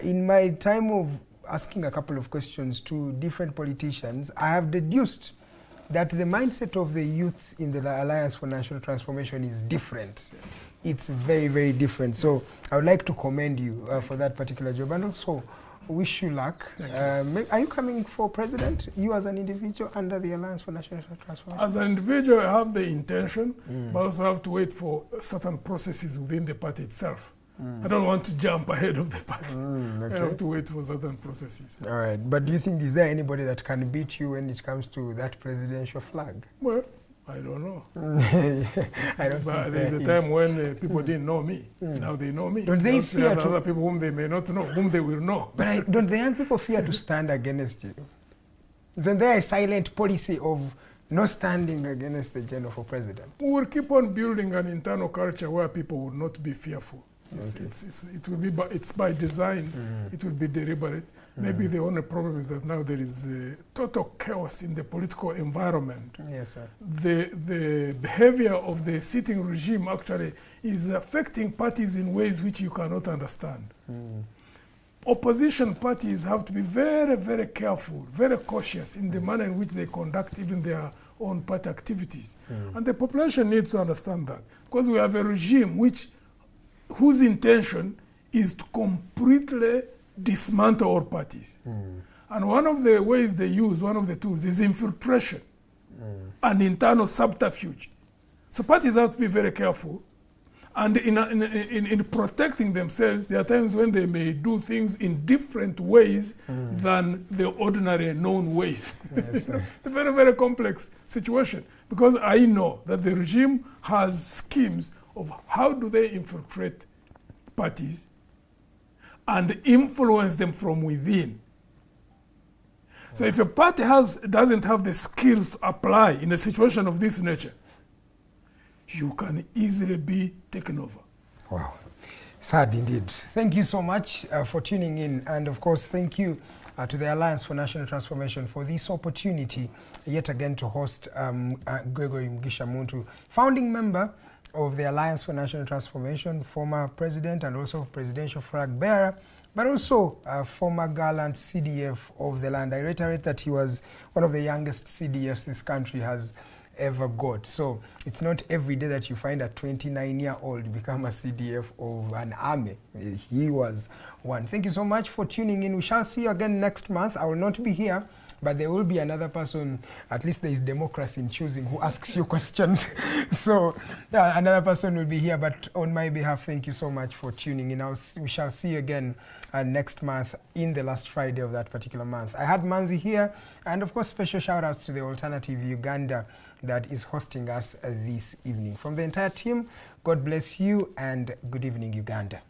in my time of asking a couple of questions to different politicians, I have deduced that the mindset of the youth in the Alliance for National Transformation is different. It's very, very different. So I would like to commend you for that particular job, and also wish you luck. Are you coming for president, you as an individual, under the Alliance for National Transformation? As an individual, I have the intention, but also have to wait for certain processes within the party itself. I don't want to jump ahead of the party. I have to wait for certain processes. All right. But do you think, is there anybody that can beat you when it comes to that presidential flag? Well, I don't know. I don't but there's a time when people didn't know me. Now they know me. Don't they fear to... other people whom they may not know, whom they will know. But don't the young people fear to stand against you? Isn't there a silent policy of not standing against the general for president? We will keep on building an internal culture where people will not be fearful. It's by design. It will be deliberate. Maybe the only problem is that now there is total chaos in the political environment. Yes, sir. The behavior of the sitting regime actually is affecting parties in ways which you cannot understand. Opposition parties have to be very, very careful, very cautious in the manner in which they conduct even their own party activities. And the population needs to understand that, because we have a regime whose intention is to completely dismantle all parties. And one of the ways they use, one of the tools, is infiltration and internal subterfuge. So parties have to be very careful. And in protecting themselves, there are times when they may do things in different ways than the ordinary known ways. Yes, a very, very complex situation, because I know that the regime has schemes of how do they infiltrate parties and influence them from within. So if a party doesn't have the skills to apply in a situation of this nature, you can easily be taken over. Wow. Sad indeed. Thank you so much for tuning in. And of course, thank you to the Alliance for National Transformation for this opportunity yet again to host Gregory Mugisha Muntu, founding member of the Alliance for National Transformation, former president and also presidential flag bearer, but also former gallant CDF of the land. I reiterate that he was one of the youngest CDFs this country has ever got. So it's not every day that you find a 29-year-old become a CDF of an army. He was one. Thank you so much for tuning in. We shall see you again next month. I will not be here, but there will be another person. At least there is democracy in choosing who asks you questions. So another person will be here, but on my behalf, thank you so much for tuning in. We shall see you again next month in the last Friday of that particular month. I had Manzi here, and of course special shout outs to the Alternative Uganda that is hosting us this evening. From the entire team, God bless you and good evening, Uganda.